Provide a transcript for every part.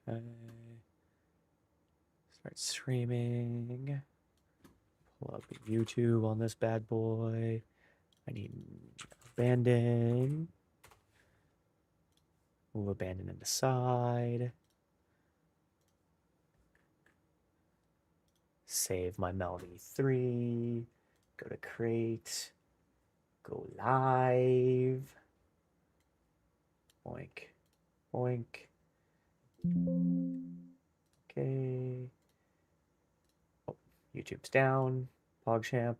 Okay. Start streaming. Pull up YouTube on this bad boy. I need abandon. Move abandon in the side. Save my Melody 3. Go to create. Go live. Boink. Boink. Okay. Oh, YouTube's down. PogChamp.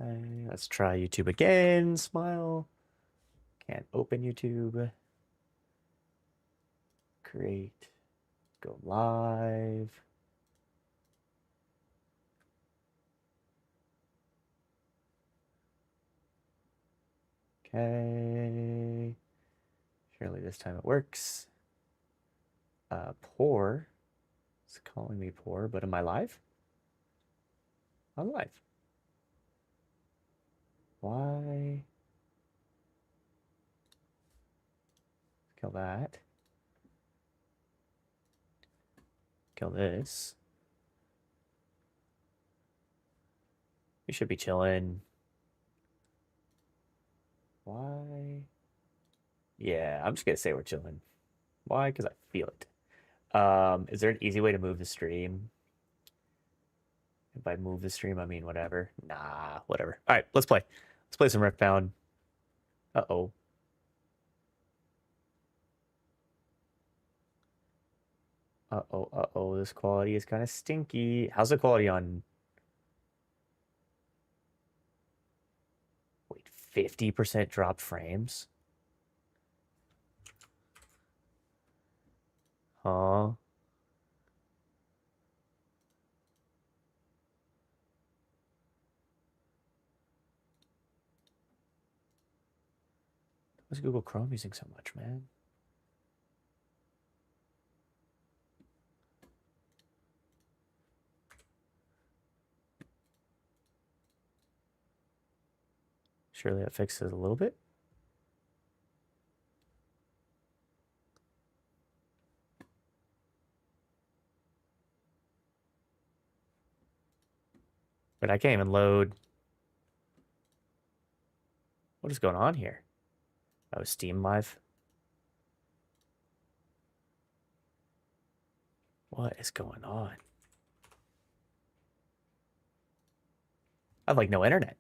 Okay, let's try YouTube again. Smile. Can't open YouTube. Create. Go live. Okay. Surely this time it works. Poor. It's calling me poor, but am I live? I'm live. Why? Kill that. Kill this. We should be chilling. Why? Yeah, I'm just gonna say we're chilling. Why? Because I feel it. Is there an easy way to move the stream? If I move the stream, I mean whatever. Nah, whatever. All right, let's play. Let's play some Riftbound. Uh-oh. Uh-oh, uh-oh. This quality is kind of stinky. How's the quality on... Wait, 50% dropped frames? Huh? Why's Google Chrome using so much, man? Surely that fixes a little bit. But I can't even load. What is going on here? Oh, Steam Live. What is going on? I have like no internet.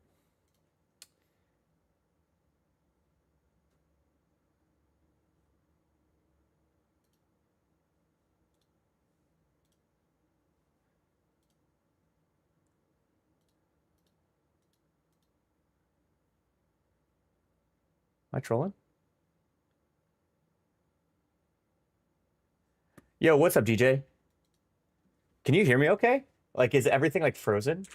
Am I trolling? Yo, what's up, DJ? Can you hear me okay? Like, is everything like frozen?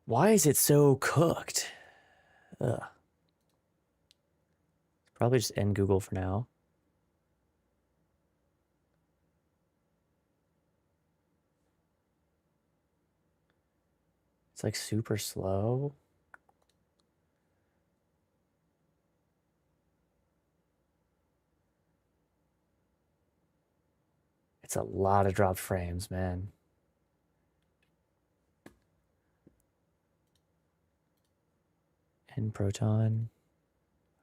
Why is it so cooked? Ugh. Probably just end Google for now. It's like super slow. It's a lot of dropped frames, man. And Proton.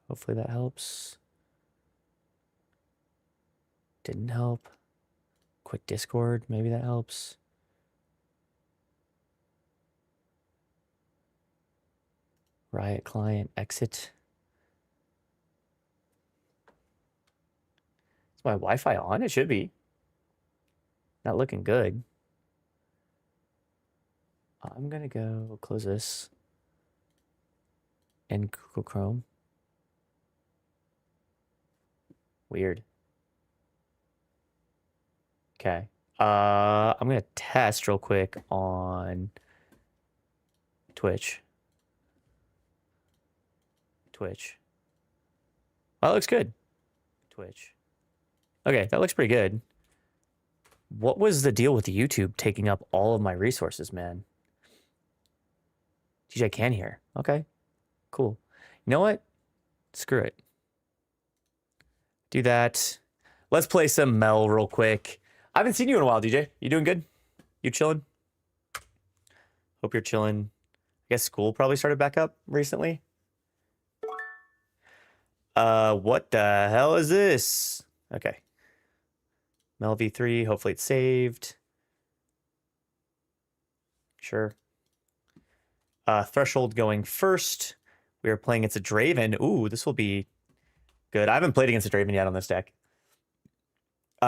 Hopefully that helps. Didn't help. Quit Discord. Maybe that helps. Riot client exit. Is my Wi-Fi on? It should be. Not looking good. I'm gonna go close this. And Google Chrome. Weird. Okay. I'm gonna test real quick on Twitch. Twitch. Oh, that looks good. Twitch. Okay, that looks pretty good. What was the deal with YouTube taking up all of my resources, man? DJ can hear. Okay, cool. You know what? Screw it. Do that. Let's play some Mel real quick. I haven't seen you in a while, DJ. You doing good? You chilling? Hope you're chilling. I guess school probably started back up recently. What the hell is this? Okay. Mel V3, hopefully it's saved. Sure. Threshold going first. We are playing against a Draven. Ooh, this will be good. I haven't played against a Draven yet on this deck.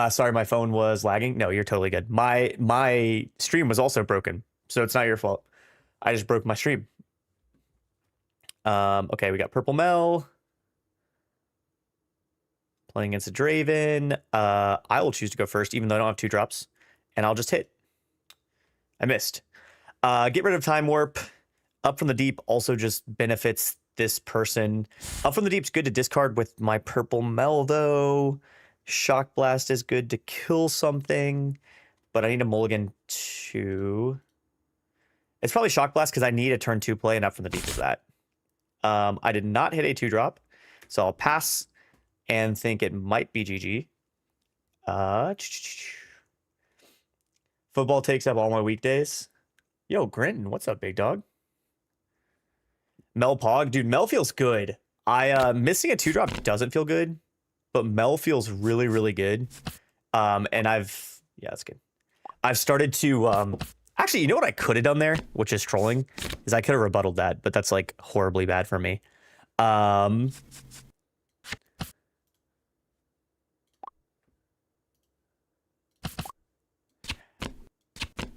Sorry, my phone was lagging. No, you're totally good. My stream was also broken, so it's not your fault. I just broke my stream. Okay, we got Purple Mel. Playing against a Draven. I will choose to go first, even though I don't have 2 drops. And I'll just hit. I missed. Get rid of Time Warp. Up from the Deep also just benefits this person. Up from the Deep's good to discard with my Purple Mel, though. Shock Blast is good to kill something. But I need a mulligan too. It's probably Shock Blast because I need a turn 2 play, and Up from the Deep is that. I did not hit a 2-drop. So I'll pass and think it might be GG. Football takes up all my weekdays. Yo, Grinton, what's up, big dog? Mel Pog, dude, Mel feels good. Missing a 2-drop doesn't feel good, but Mel feels really, really good. And yeah, that's good. I've started to, actually, you know what I could have done there, which is trolling, is I could have rebutted that, but that's like horribly bad for me. I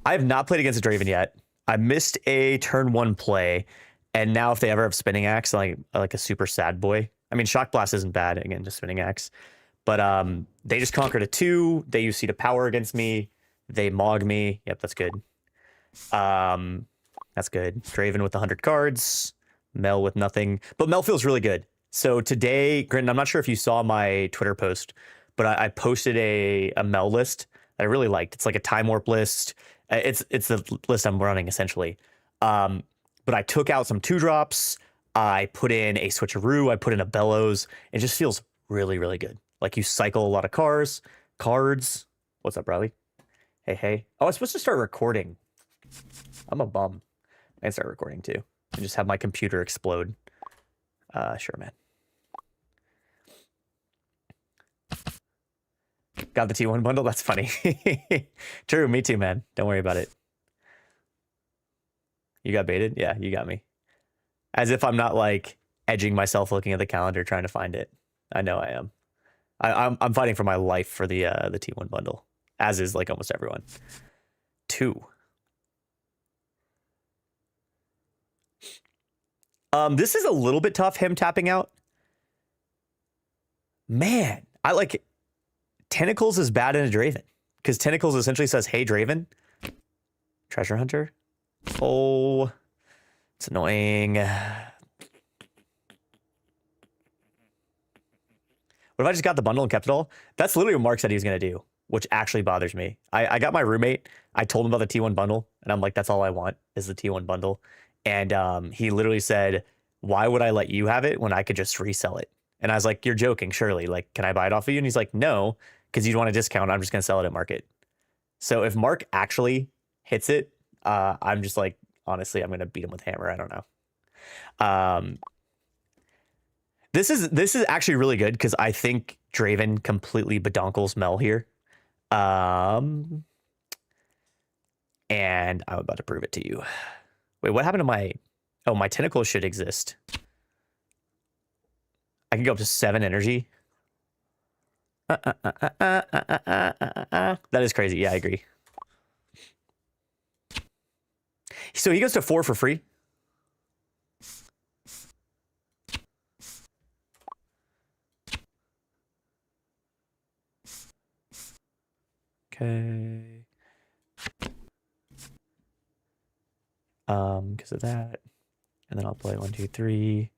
have not played against a Draven yet. I missed a turn 1 play, and now if they ever have Spinning Axe, like a super sad boy. I mean, Shock Blast isn't bad, again, just Spinning Axe. But they just conquered a 2. They use C to power against me. They Mog me. Yep, that's good. That's good. Draven with 100 cards. Mel with nothing. But Mel feels really good. So today, Grinton, I'm not sure if you saw my Twitter post, but I posted a Mel list that I really liked. It's like a Time Warp list. It's the list I'm running, essentially. But I took out some 2-drops. I put in a Switcheroo. I put in a Bellows. It just feels really, really good. Like you cycle a lot of cards. What's up, Riley? Hey. Oh, I was supposed to start recording. I'm a bum. I can start recording, too. And just have my computer explode. Sure, man. Got the T1 bundle? That's funny. True, me too, man. Don't worry about it. You got baited? Yeah, you got me. As if I'm not, like, edging myself looking at the calendar trying to find it. I know I am. I'm fighting for my life for the T1 bundle. As is, like, almost everyone. 2. This is a little bit tough, him tapping out. Man, I like it. Tentacles is bad in a Draven, because Tentacles essentially says, hey, Draven. Treasure Hunter. Oh, it's annoying. What if I just got the bundle and kept it all? That's literally what Mark said he was going to do, which actually bothers me. I got my roommate. I told him about the T1 bundle, and I'm like, that's all I want is the T1 bundle. And he literally said, why would I let you have it when I could just resell it? And I was like, you're joking, surely. Like, can I buy it off of you? And he's like, no, because you'd want a discount. I'm just going to sell it at market. So if Mark actually hits it, I'm just like, honestly, I'm going to beat him with hammer. I don't know. This is actually really good because I think Draven completely badonkles Mel here. And I'm about to prove it to you. Wait, what happened to my... Oh, my tentacles should exist. I can go up to 7 energy. That is crazy. Yeah, I agree. So he goes to 4 for free. Okay. Because of that. And then I'll play 1, 2, 3.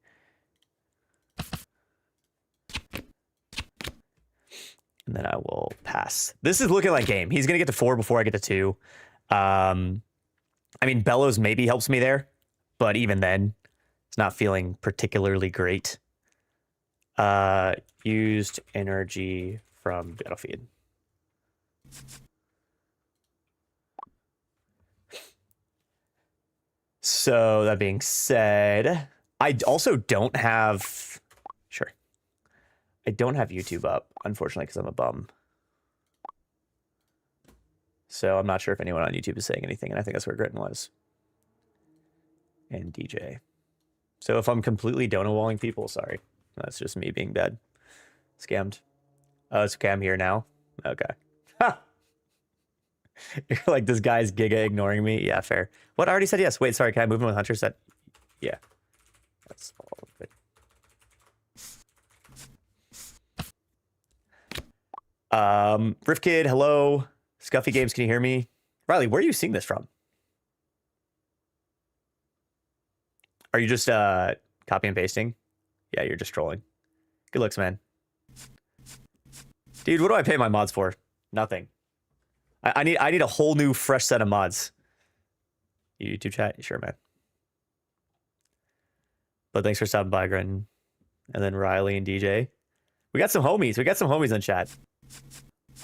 And then I will pass. This is looking like game. He's going to get to 4 before I get to 2. I mean, Bellows maybe helps me there, but even then, it's not feeling particularly great. Used energy from battlefield. So that being said, I also don't have, sure. I don't have YouTube up, unfortunately, because I'm a bum. So I'm not sure if anyone on YouTube is saying anything, and I think that's where Gritton was. And DJ. So if I'm completely donut-walling people, sorry. That's just me being bad. Scammed. Oh, it's okay, I'm here now? Okay. Ha! You're like, this guy's giga ignoring me? Yeah, fair. What? I already said yes. Wait, sorry, can I move him with Hunter? Set? Yeah. That's all good. Rift Kid, hello. Scuffy Games, can you hear me? Riley, where are you seeing this from? Are you just copy and pasting? Yeah, you're just trolling. Good looks, man. Dude, what do I pay my mods for? Nothing. I need a whole new fresh set of mods. YouTube chat? Sure, man. But thanks for stopping by, Gren. And then Riley and DJ. We got some homies. We got some homies in chat.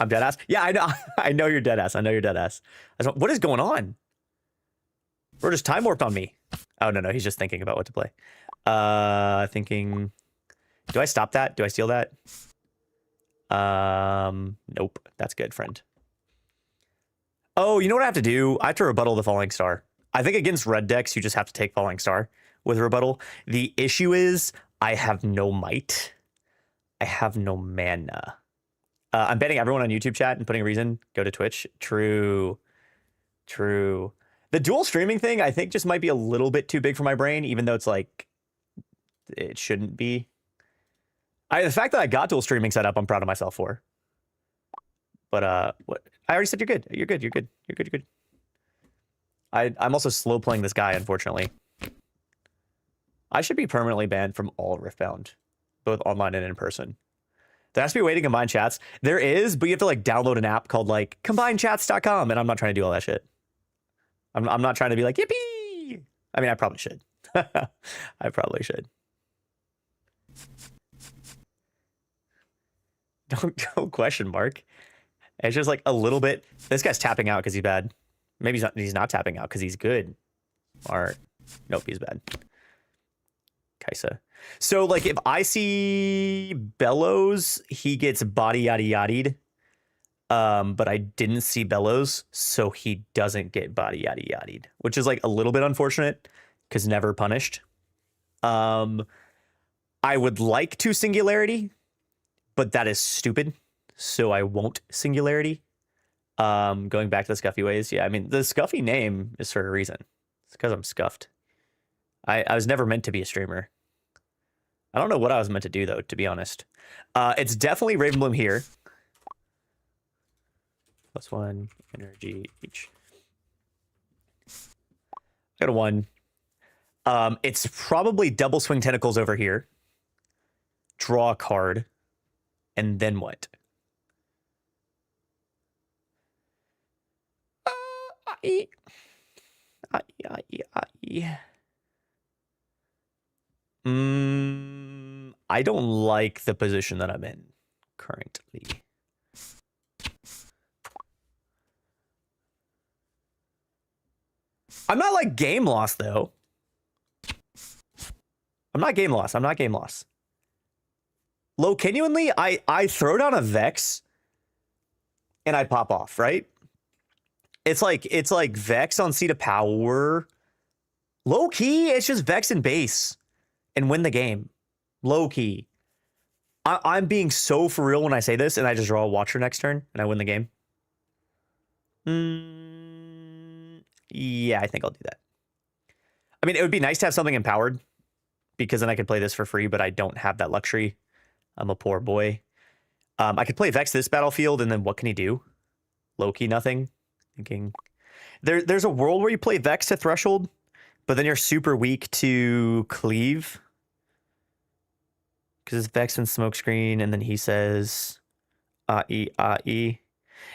I'm dead ass. Yeah, I know. I know you're dead ass. I know you're dead ass. What is going on? Bro, just time warped on me. Oh, no. He's just thinking about what to play. Thinking. Do I stop that? Do I steal that? Nope. That's good, friend. Oh, you know what I have to do? I have to rebuttal the Falling Star. I think against red decks, you just have to take Falling Star with rebuttal. The issue is I have no might. I have no mana. I'm betting everyone on YouTube chat and putting a reason. Go to Twitch. True. The dual streaming thing, I think, just might be a little bit too big for my brain, even though it's like, it shouldn't be. The fact that I got dual streaming set up, I'm proud of myself for. But what? I already said you're good. You're good. I'm also slow playing this guy, unfortunately. I should be permanently banned from all Riftbound, both online and in person. There has to be a way to combine chats. There is, but you have to like download an app called like combinechats.com, and I'm not trying to do all that shit. I'm not trying to be like, yippee! I mean, I probably should. I probably should. Don't question mark. It's just like a little bit. This guy's tapping out because he's bad. Maybe he's not tapping out because he's good. Or nope, he's bad. Kaisa. So like if I see Bellows, he gets body yada yada. But I didn't see Bellows, so he doesn't get body yada yada, which is like a little bit unfortunate because never punished. I would like to Singularity, but that is stupid. So I won't Singularity. Going back to the Scuffy ways. Yeah, I mean, the Scuffy name is for a reason. It's because I'm scuffed. I was never meant to be a streamer. I don't know what I was meant to do, though, to be honest. It's definitely Ravenbloom here. +1 energy each. I got a 1. It's probably double swing tentacles over here. Draw a card. And then what? I don't like the position that I'm in currently. I'm not like game loss though. I'm not game loss. Low, genuinely, I throw down a Vex and I pop off, right? It's like Vex on Seat of Power. Low key, it's just Vex and base and win the game. Low key. I'm being so for real when I say this, and I just draw a Watcher next turn and I win the game. Yeah, I think I'll do that. I mean, it would be nice to have something empowered because then I could play this for free, but I don't have that luxury. I'm a poor boy. I could play Vex this battlefield, and then what can he do? Low-key nothing. Thinking there's a world where you play Vex to Threshold, but then you're super weak to Cleave. Because it's Vex and Smokescreen, and then he says E.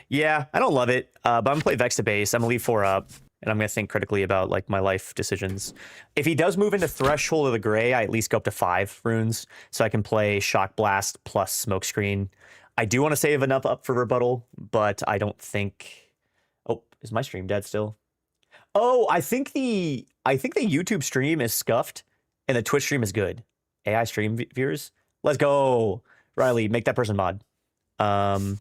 Yeah, I don't love it. But I'm gonna play Vex to base. I'm gonna leave 4 up. and I'm going to think critically about like my life decisions. If he does move into Threshold of the Gray, I at least go up to 5 runes, so I can play Shock Blast plus Smokescreen. I do want to save enough up for Rebuttal, but I don't think... Oh, is my stream dead still? Oh, I think the YouTube stream is scuffed, and the Twitch stream is good. AI stream viewers, let's go. Riley, make that person mod. What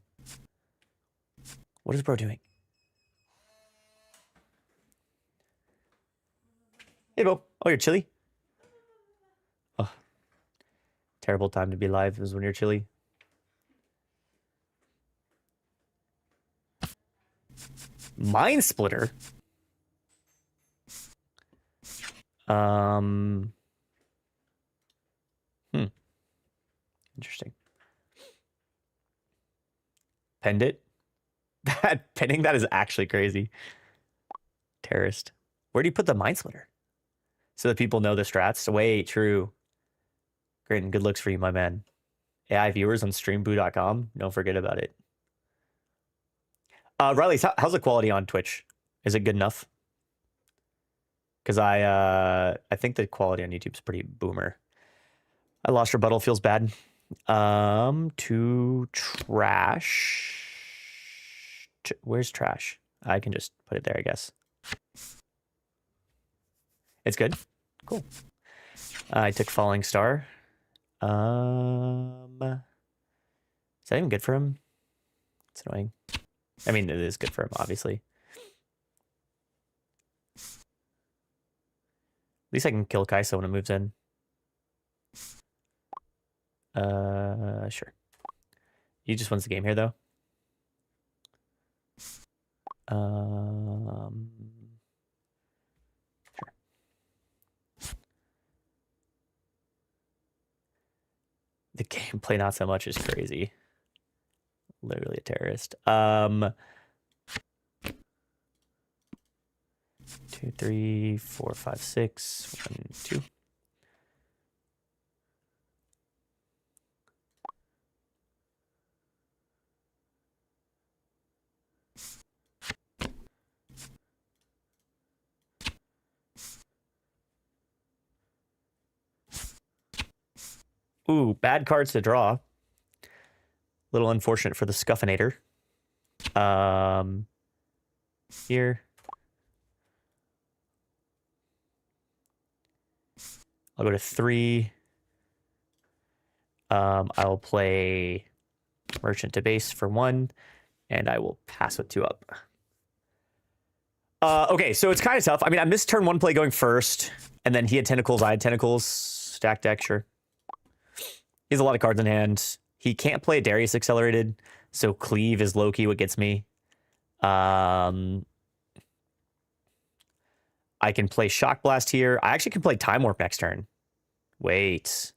is bro doing? Hey, Bo. Oh, you're chilly? Oh, terrible time to be live is when you're chilly. Mind Splitter? Interesting. Penned it? Penning that is actually crazy. Terrorist. Where do you put the Mind Splitter? So that people know the strats? Wait, true. Great and good looks for you, my man. AI viewers on streamboo.com. Don't forget about it. Riley, how's the quality on Twitch? Is it good enough? Because I think the quality on YouTube is pretty boomer. I lost Rebuttal, feels bad. To trash. Where's trash? I can just put it there, I guess. It's good. Cool. I took Falling Star. Is that even good for him? It's annoying. I mean, it is good for him, obviously. At least I can kill Kai'Sa when it moves in. Sure. He just wins the game here, though. Sure. The gameplay not so much is crazy. Literally a terrorist. 2, 3, 4, 5, 6, 1, 2. Ooh, bad cards to draw. Little unfortunate for the Scuffinator. Here. I'll go to 3. I'll play Merchant to base for 1, and I will pass with 2 up. Okay, so it's kind of tough. I mean, I missed turn 1 play going first, and then he had Tentacles, I had Tentacles. Stack deck, sure. He has a lot of cards in hand. He can't play Darius Accelerated, so Cleave is low-key what gets me. I can play Shock Blast here. I actually can play Time Warp next turn. Wait.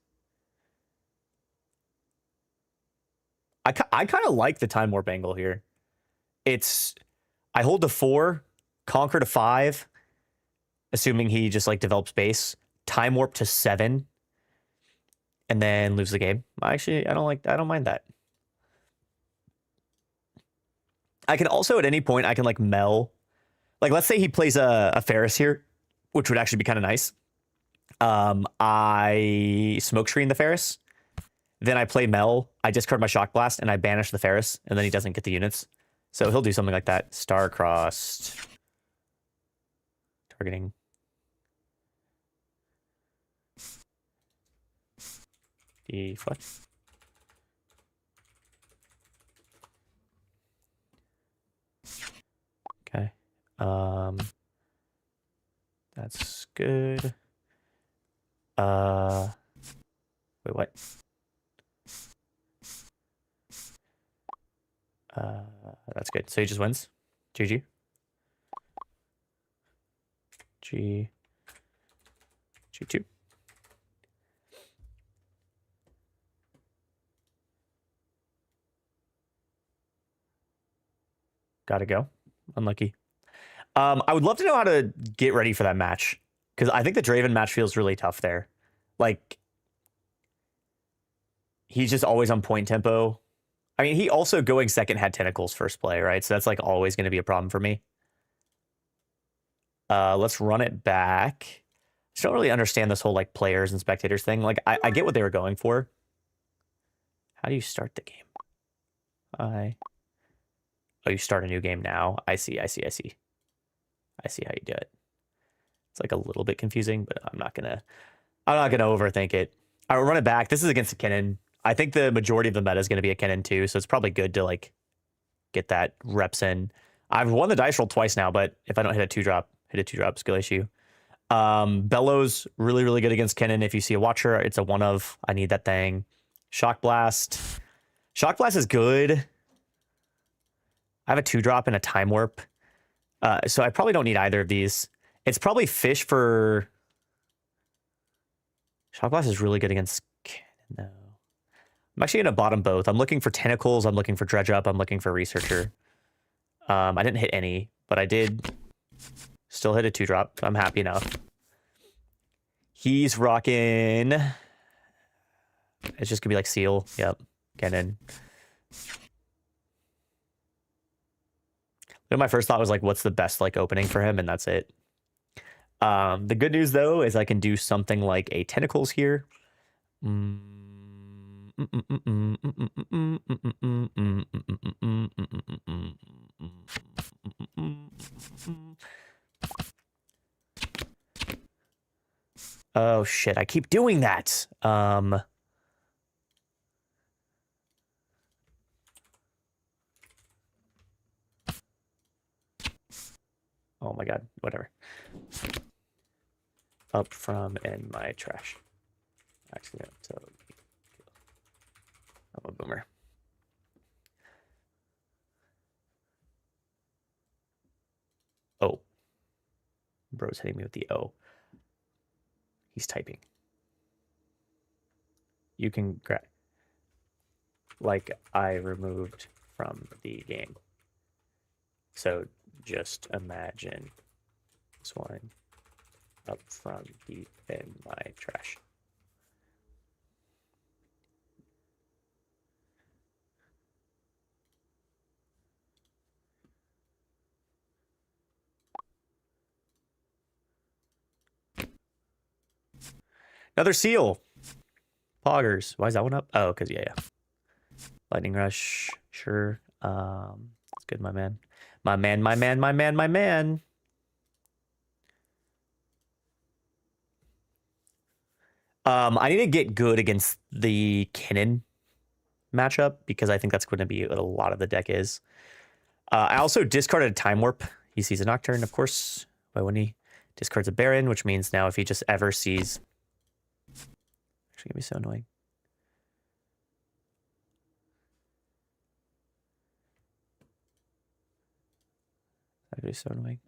I kind of like the Time Warp angle here. It's... I hold to 4, Conquer to 5, assuming he just, like, develops base. Time Warp to 7, and then lose the game. Actually, I don't mind that. I can also, at any point, I can, like, Mel. Like, let's say he plays a Ferris here, which would actually be kind of nice. I Smokescreen the Ferris. Then I play Mel. I discard my Shock Blast, and I banish the Ferris, and then he doesn't get the units. So he'll do something like that. Star-crossed. Targeting. Deflect. Okay. That's good. Wait, what? That's good. So he just wins. GG. G2. Gotta go. Unlucky. I would love to know how to get ready for that match, because I think the Draven match feels really tough there. Like, he's just always on point tempo. I mean, he also going second had Tentacles first play, right? So that's like always going to be a problem for me. Let's run it back. I don't really understand this whole like players and spectators thing. Like I get what they were going for. How do you start the game? Oh, you start a new game now. I see. I see how you do it. It's like a little bit confusing, but I'm not gonna overthink it. I will run it back. This is against a Kennen. I think the majority of the meta is gonna be a Kennen too, so it's probably good to like get that reps in. I've won the dice roll twice now, but if I don't hit a 2-drop, skill issue. Bellows, really, really good against Kennen. If you see a Watcher, it's a 1-of. I need that thing. Shock Blast. Shock Blast is good. I have a 2-drop and a Time Warp. So I probably don't need either of these. It's probably Fish for... Shock Blast is really good against Kennen, though. I'm actually going to bottom both. I'm looking for Tentacles. I'm looking for Dredge Up. I'm looking for Researcher. I didn't hit any, but I did still hit a 2-drop. I'm happy enough. He's rocking... It's just going to be like Seal. Yep. Kennen. My first thought was like, what's the best like opening for him? And that's it. The good news, though, is I can do something like a Tentacles here. Oh, shit. I keep doing that. Oh, my God. Whatever. Up from in my trash. Actually, I'm a boomer. Oh. Bro's hitting me with the O. He's typing. You can grab. Like I removed from the game. So just imagine this one up from deep in my trash. Another seal. Poggers. Why is that one up? Oh, because yeah. Lightning Rush. Sure. That's good, my man. My man. I need to get good against the Kennen matchup because I think that's going to be what a lot of the deck is. I also discarded a Time Warp. He sees a Nocturne, of course. Why wouldn't he? Discards a Baron, which means now if he just ever sees... Actually, gonna be so annoying. That'd be so annoying.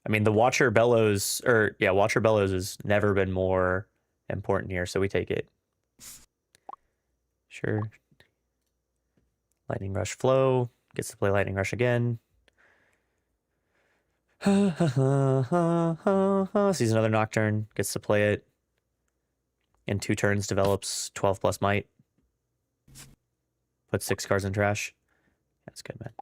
I mean, the Watcher Bellows, Watcher Bellows has never been more important here, so we take it. Sure. Lightning Rush Flow. Gets to play Lightning Rush again. Sees another Nocturne. Gets to play it. In 2 turns, develops 12 plus might. Puts 6 cards in trash. That's good, man.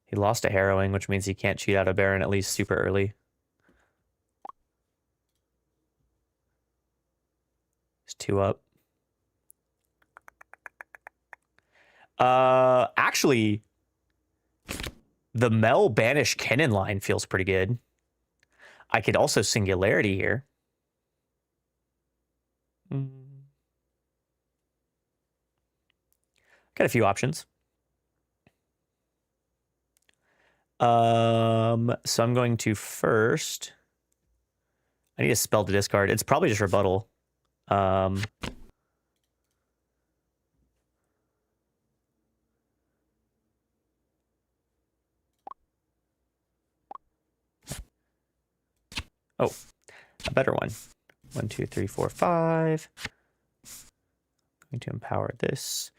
He lost a Harrowing, which means he can't cheat out a Baron at least super early. He's 2 up. Actually, the Mel Banish Kennen line feels pretty good. I could also Singularity here. Got a few options. So I'm going to first... I need a spell to discard. It's probably just rebuttal. Oh, a better one. 1, 2, 3, 4, 5. I'm going to empower this,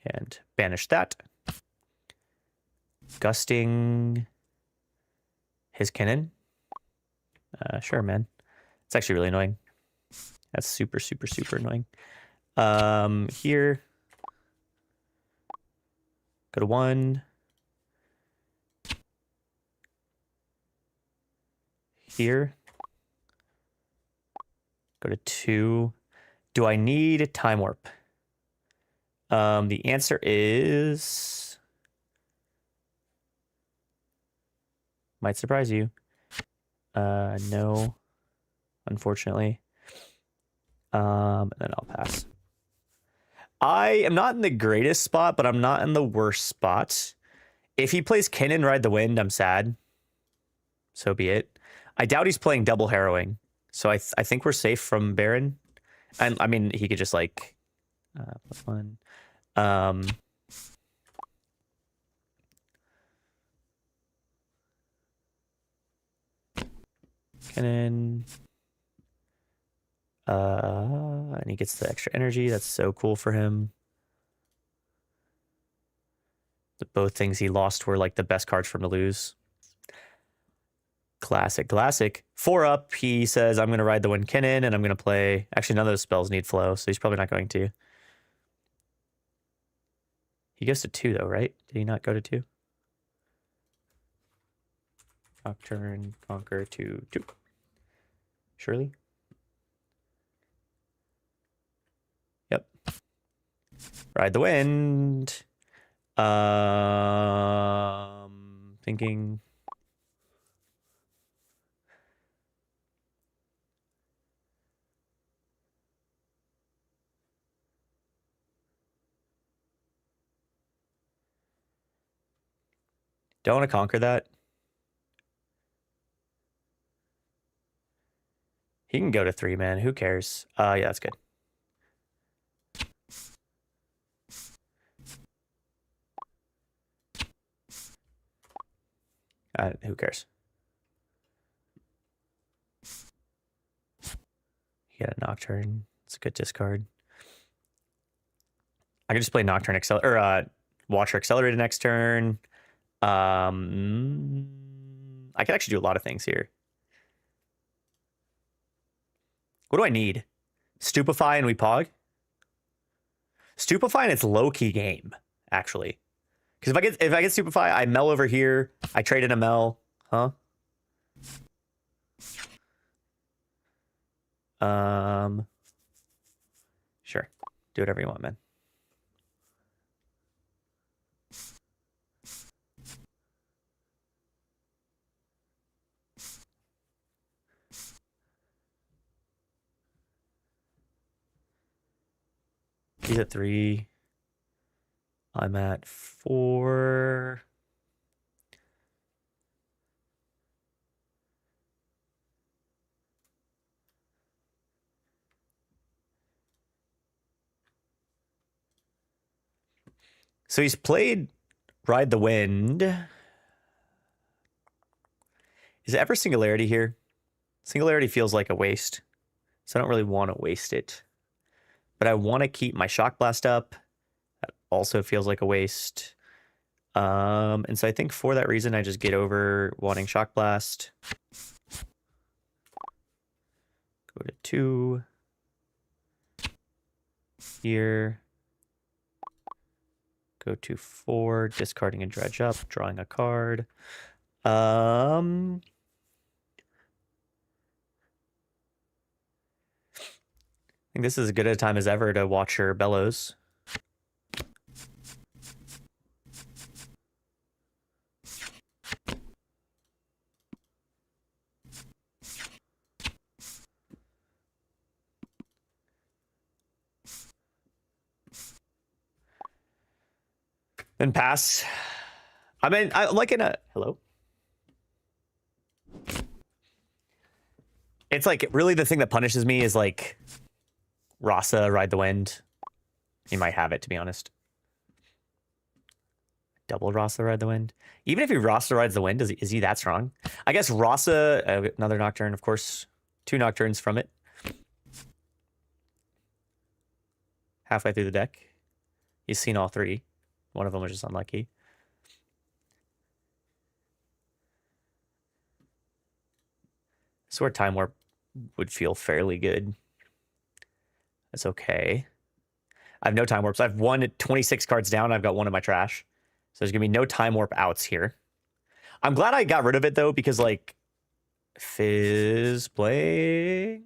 and banish that. Gusting. his Kinnan. Sure, man. It's actually really annoying. That's super, super, super annoying. Here. Go to 1. Here. Go to 2. Do I need a time warp? The answer is... Might surprise you. No, unfortunately. And then I'll pass. I am not in the greatest spot, but I'm not in the worst spot. If he plays Kinnan Ride the Wind, I'm sad. So be it. I doubt he's playing double harrowing. So I think we're safe from Baron. And I mean, he could just like +1. Kinnan. And he gets the extra energy. That's so cool for him. Both things he lost were like the best cards for him to lose. Classic. 4 up, he says, I'm going to ride the wind Kinnan, and I'm going to play... Actually, none of those spells need flow, so he's probably not going to. He goes to 2, though, right? Did he not go to 2? Nocturne, Conquer to 2. Surely? Yep. Ride the wind. Thinking... Don't want to conquer that. He can go to 3, man. Who cares? Yeah, that's good. Who cares? He got a Nocturne. It's a good discard. I can just play Nocturne Watcher Accelerated next turn. I could actually do a lot of things here. What do I need? Stupefy and we pog? Stupefy and it's low-key game, actually. Because if I get Stupefy, I Mel over here. I trade in a Mel. Huh? Sure. Do whatever you want, man. He's at 3. I'm at 4. So he's played Ride the Wind. Is it ever Singularity here? Singularity feels like a waste. So I don't really want to waste it. But I want to keep my Shock Blast up. That also feels like a waste. And so I think for that reason, I just get over wanting Shock Blast. Go to 2. Here. Go to 4. Discarding a Dredge up. Drawing a card. I think this is as good a time as ever to watch your Bellows. Then pass. I mean, I like in a... Hello? It's like, really the thing that punishes me is like... Rasa, Ride the Wind. He might have it, to be honest. Double Rasa, Ride the Wind. Even if he Rasa rides the Wind, is he that strong? I guess Rasa, another Nocturne, of course. 2 Nocturnes from it. Halfway through the deck. He's seen all 3. One of them was just unlucky. Sword Time Warp would feel fairly good. That's okay. I have no Time Warps. I have 26 cards down. I've got one in my trash. So there's going to be no Time Warp outs here. I'm glad I got rid of it, though, because, like, Fizz play.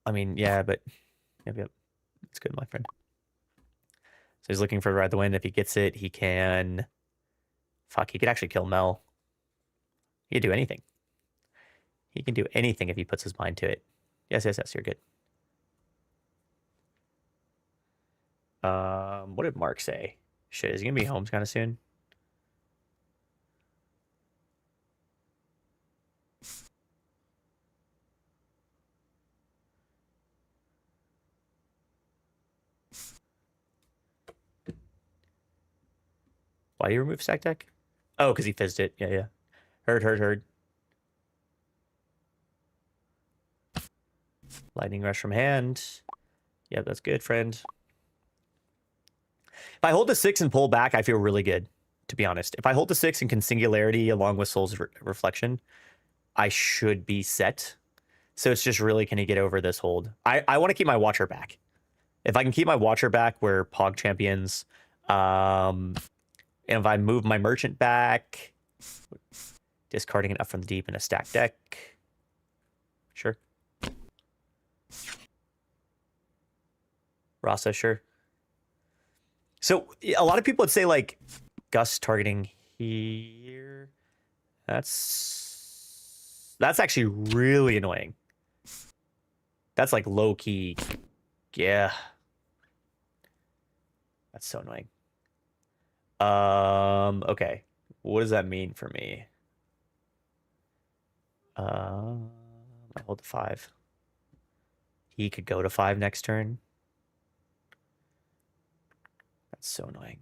I mean, yeah, but yep. It's good, my friend. So he's looking for Ride the Wind. If he gets it, he can. Fuck, he could actually kill Mel. He could do anything. He can do anything if he puts his mind to it. Yes, you're good. What did Mark say? Shit, is he gonna be home kind of soon? Why do you remove stack deck? Oh, because he fizzed it. Yeah. Heard. Lightning rush from hand. Yeah, that's good, friend. If I hold the 6 and pull back, I feel really good, to be honest. If I hold the 6 and can Singularity along with Soul's Reflection, I should be set. So it's just really, can he get over this hold? I want to keep my Watcher back. If I can keep my Watcher back where Pog champions, and if I move my Merchant back, discarding it up from the deep in a stack deck. Sure. Rasa, sure. So a lot of people would say, like, Gus targeting here. That's actually really annoying. That's like low key. Yeah. That's so annoying. Okay. What does that mean for me? I hold the 5. He could go to 5 next turn. That's so annoying.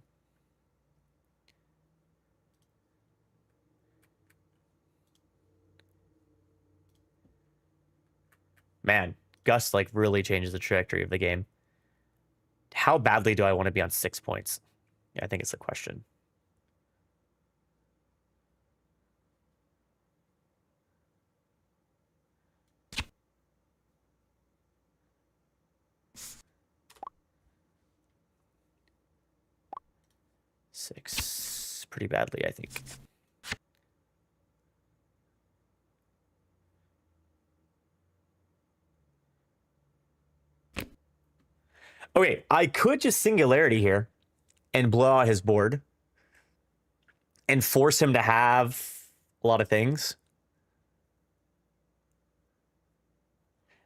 Man, Gus, like, really changes the trajectory of the game. How badly do I want to be on 6 points? Yeah, I think it's a question. Six, pretty badly, I think. Okay, I could just Singularity here and blow out his board and force him to have a lot of things.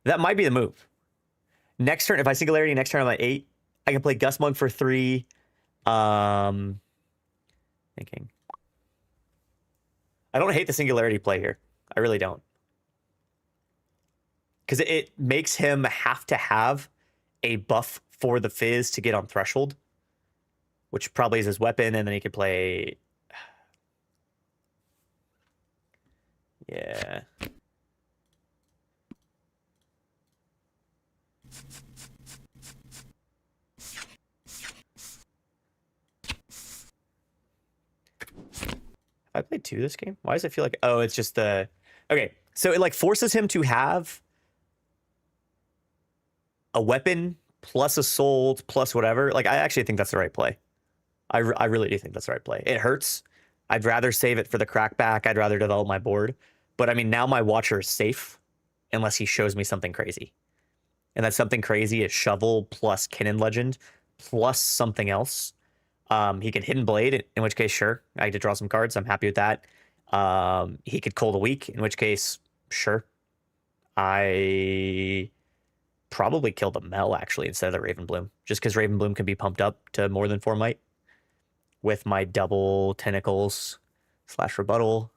That might be the move. Next turn, if I Singularity next turn I'm at 8, I can play Gus Monk for 3. Thinking. I don't hate the Singularity play here. I really don't. Because it makes him have to have a buff for the Fizz to get on Threshold, which probably is his weapon, and then he could play... Yeah. I played 2 this game? Why does it feel like... Oh, it's just the... Okay, so it, like, forces him to have a weapon plus a soul plus whatever. Like, I actually think that's the right play. I really do think that's the right play. It hurts. I'd rather save it for the crackback. I'd rather develop my board. But, I mean, now my Watcher is safe unless he shows me something crazy. And that something crazy is Shovel plus Kinnan Legend plus something else. He could Hidden Blade, in which case, sure, I get to draw some cards. I'm happy with that. He could Cold a Week, in which case, sure. I probably kill the Mel, actually, instead of the Raven Bloom, just because Raven Bloom can be pumped up to more than 4 might with my double Tentacles / Rebuttal.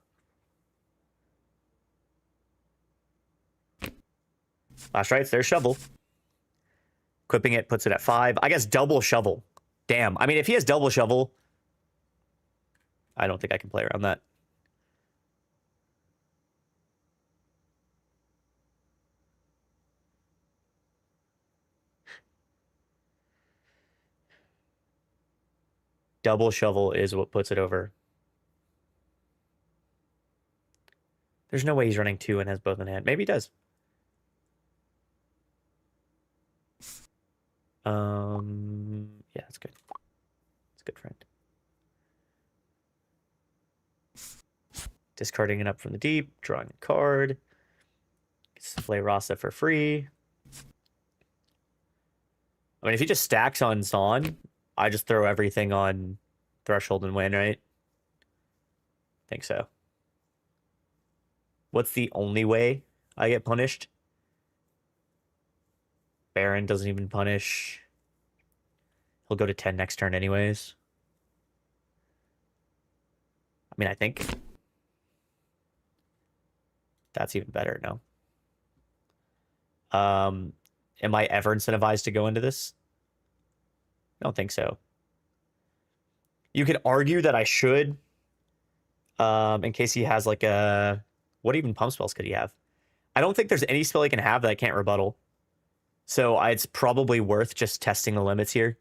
Last rights, there's Shovel. Equipping it puts it at 5. I guess double Shovel. Damn. I mean, if he has double Shovel, I don't think I can play around that. Double Shovel is what puts it over. There's no way he's running 2 and has both in hand. Maybe he does. Yeah, that's good. It's a good friend. Discarding it up from the deep, drawing a card. Gets to play Rasa for free. I mean, if he just stacks on Zon, I just throw everything on Threshold and win, right? Think so. What's the only way I get punished? Baron doesn't even punish. He'll go to 10 next turn anyways. I mean, I think that's even better, no? Am I ever incentivized to go into this? I don't think so. You could argue that I should, in case he has like a... What even pump spells could he have? I don't think there's any spell he can have that I can't rebuttal. So it's probably worth just testing the limits here.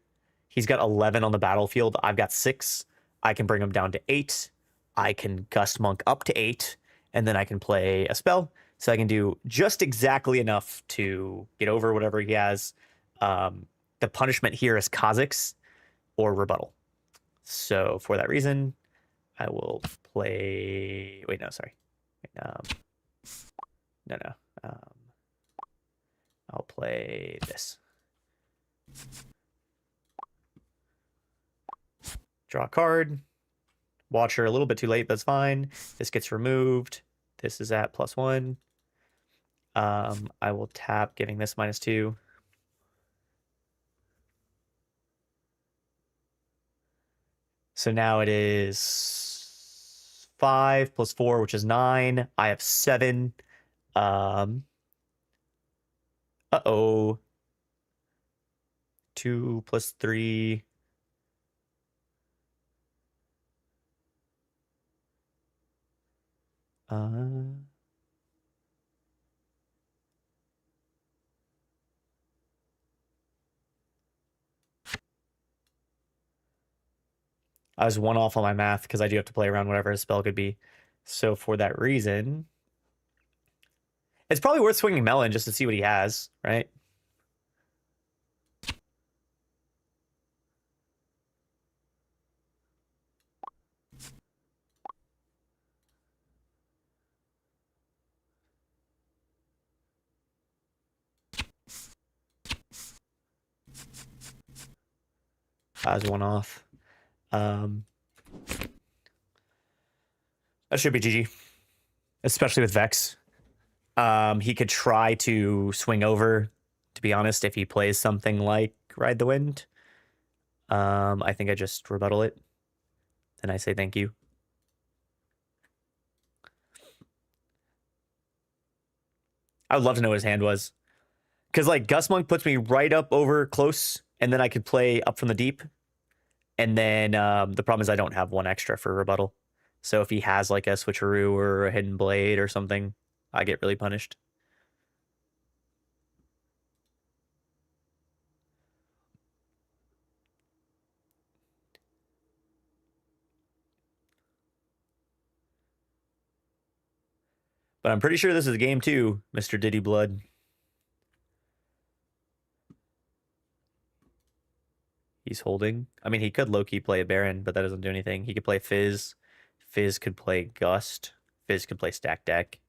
He's got 11 on the battlefield. I've got 6. I can bring him down to 8. I can Gust Monk up to 8. And then I can play a spell. So I can do just exactly enough to get over whatever he has. The punishment here is Kha'Zix or rebuttal. So for that reason, I will play... Wait, no, sorry. No. I'll play this. Draw a card. Watcher a little bit too late, but that's fine. This gets removed. This is at +1. I will tap, giving this -2. So now it is 5 + 4, which is 9. I have 7. Uh-oh. 2 + 3. I was 1 off on my math because I do have to play around whatever his spell could be. So for that reason, it's probably worth swinging Melon just to see what he has, right? I was 1 off. That should be GG, especially with Vex. He could try to swing over, to be honest, if he plays something like Ride the Wind. I think I just rebuttal it. And I say thank you. I would love to know what his hand was. Because, like, Gust Monk puts me right up over close, and then I could play up from the deep. And then the problem is I don't have 1 extra for rebuttal. So if he has, like, a Switcheroo or a Hidden Blade or something, I get really punished. But I'm pretty sure this is game 2, Mr. Diddy Blood. He's holding. I mean, he could low-key play a Baron, but that doesn't do anything. He could play Fizz. Fizz could play Gust. Fizz could play Stack Deck.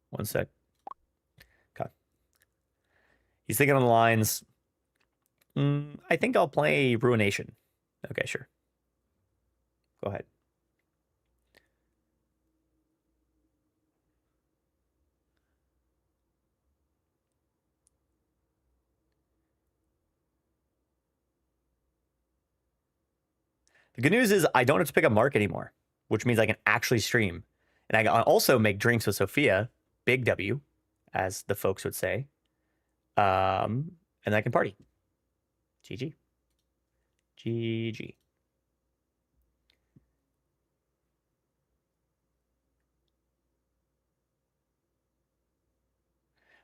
One sec. Okay. He's thinking on the lines. I think I'll play Ruination. Okay, sure. Go ahead. The good news is I don't have to pick a mark anymore, which means I can actually stream. And I can also make drinks with Sophia, big W, as the folks would say. And I can party. GG. GG.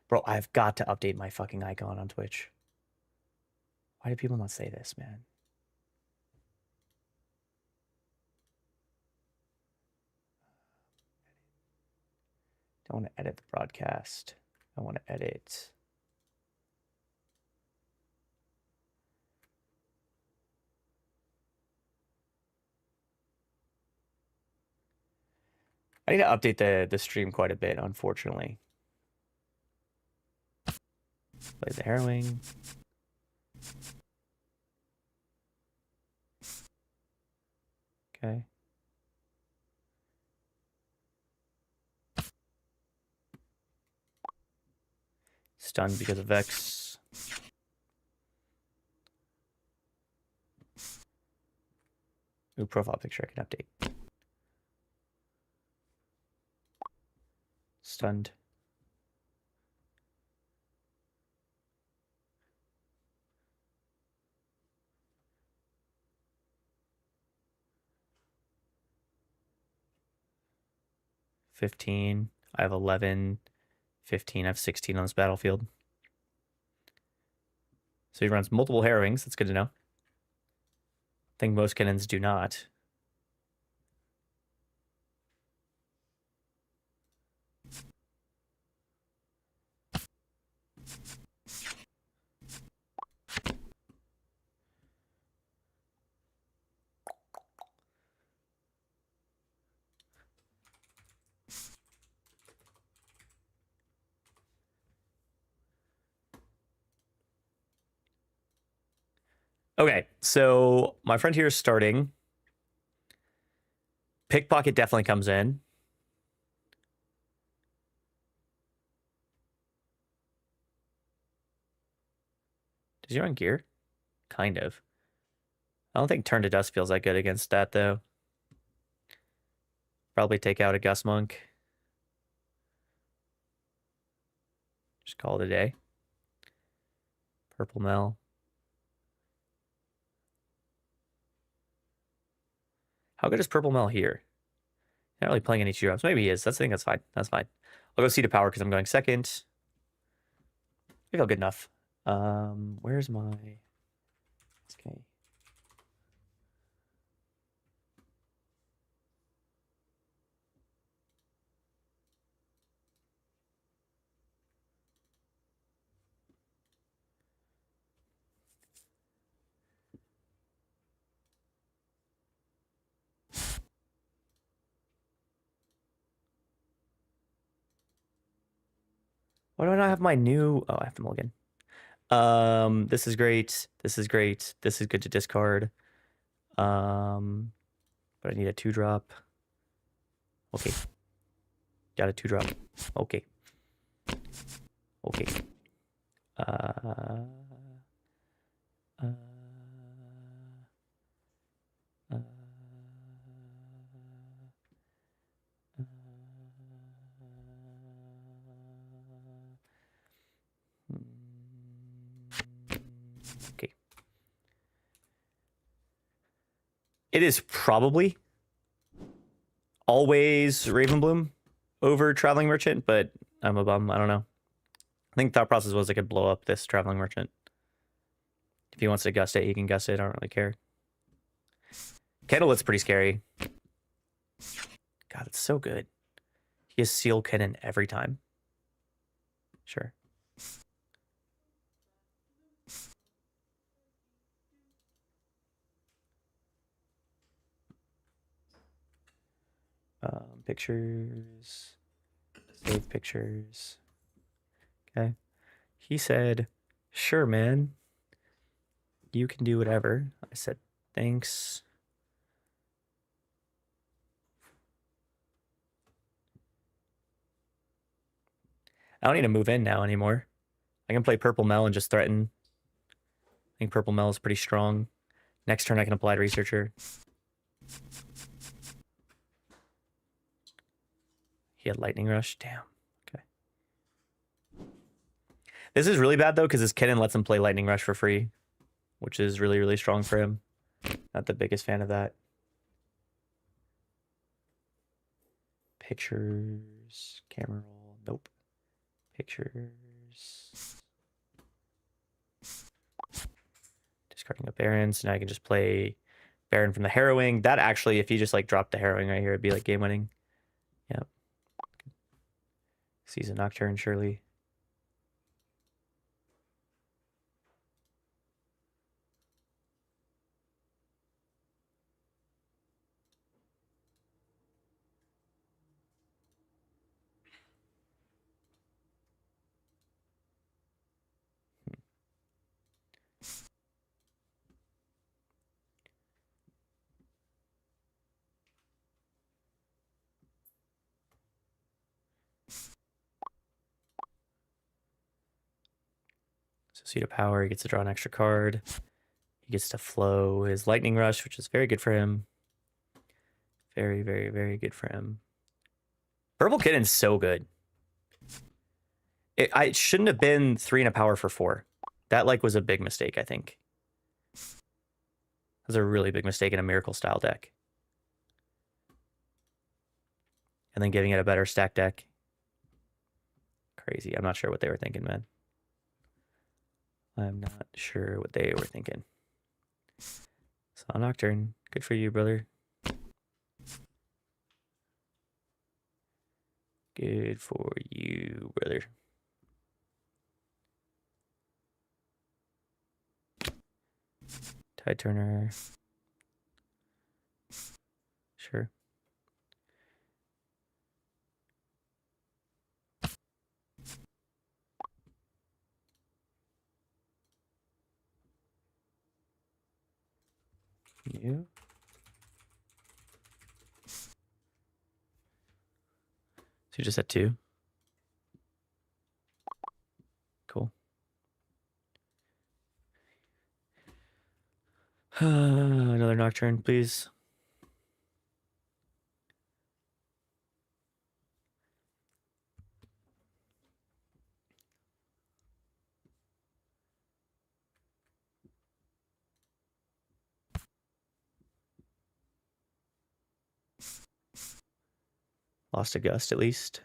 Bro, I've got to update my fucking icon on Twitch. Why do people not say this, man? Don't want to edit the broadcast. I want to edit. I need to update the stream quite a bit, unfortunately. Play the harrowing. Okay. Stunned because of Vex. New profile picture I can update. Stunned. $15. I have 11. 15. I have 16 on this battlefield. So he runs multiple harrowings. That's good to know. I think most cannons do not. Okay, so my friend here is starting. Pickpocket definitely comes in. Does he run gear? Kind of. I don't think Turn to Dust feels that good against that, though. Probably take out a Gus Monk. Just call it a day. Purple Mel. How good is Purple Mel here? Not really playing any 2-drops. Maybe he is. I think that's fine. That's fine. I'll go Seed of Power because I'm going second. I feel good enough. Where's my... Okay. Why do I not have my new... Oh, I have to mulligan. This is great. This is great. This is good to discard. But I need a 2-drop. Okay. Got a 2-drop. Okay. Okay. Okay. It is probably always Ravenbloom over Traveling Merchant, but I'm a bum. I don't know. I think thought process was I could blow up this Traveling Merchant. If he wants to gust it, he can gust it. I don't really care. Candlelight's pretty scary. God, it's so good. He has Seal Cannon every time. Sure. Pictures. Save pictures. Okay. He said, sure, man. You can do whatever. I said, thanks. I don't need to move in now anymore. I can play Purple Mel and just threaten. I think Purple Mel is pretty strong. Next turn I can apply to Researcher. He had Lightning Rush. Damn. Okay. This is really bad though, because this Kennen lets him play Lightning Rush for free, which is really, really strong for him. Not the biggest fan of that. Pictures. Camera roll. Nope. Pictures. Discarding a Baron, so now I can just play Baron from the Harrowing. That actually, if he just like dropped the Harrowing right here, it'd be like game winning. Yep. Season Nocturne, surely. So Seat of Power, he gets to draw an extra card. He gets to flow his Lightning Rush, which is very good for him. Very, very, very good for him. Purple Kitten's so good. It shouldn't have been 3 and a power for 4. That like was a big mistake, I think. That was a really big mistake in a Miracle style deck. And then giving it a better stack deck. Crazy. I'm not sure what they were thinking, man. I'm not sure what they were thinking. Saw Nocturne. Good for you, brother. Good for you, brother. Tide Turner. Sure. You. So you just had 2. Cool. Another Nocturne, please. Lost a Gust at least.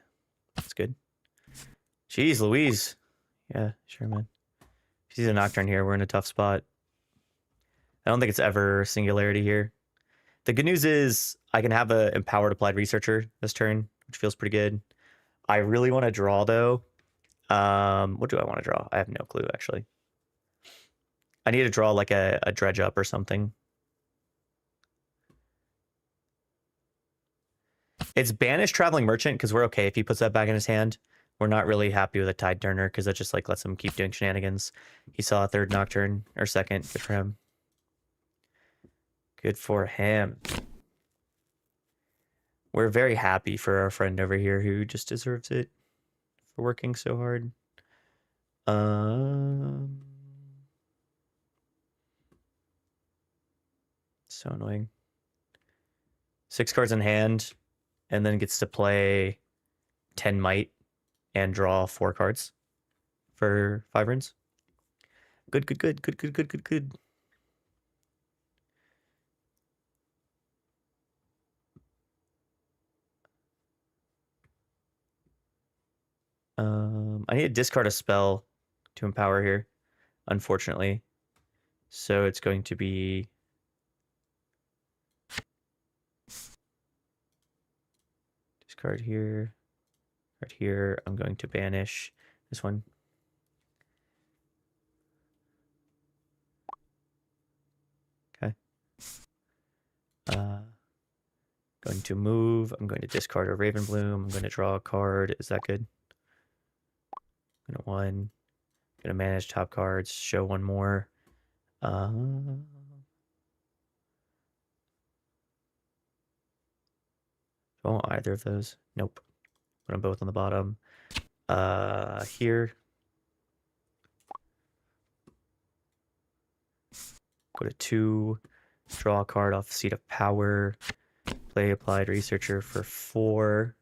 That's good. Jeez Louise. Yeah, sure, man. If he's a Nocturne here, we're in a tough spot. I don't think it's ever Singularity here. The good news is I can have a Empowered Applied Researcher this turn, which feels pretty good. I really want to draw, though. What do I want to draw? I have no clue, actually. I need to draw like a Dredge Up or something. It's Banish Traveling Merchant because we're okay if he puts that back in his hand. We're not really happy with a Tide Turner because that just like lets him keep doing shenanigans. He saw a 3rd Nocturne, or 2nd. Good for him. Good for him. We're very happy for our friend over here who just deserves it for working so hard. So annoying. 6 cards in hand, and then gets to play 10 Might and draw 4 cards for 5 runs. Good, good, good, good, good, good, good, good. I need to discard a spell to empower here, unfortunately. So it's going to be discard here, card here. I'm going to banish this one. Okay. Going to move. I'm going to discard a Ravenbloom. I'm going to draw a card. Is that good? I'm gonna manage top cards. Show one more. Don't want either of those. Nope. Put them both on the bottom. Here. Go to 2. Draw a card off Seat of Power. Play Applied Researcher for 4.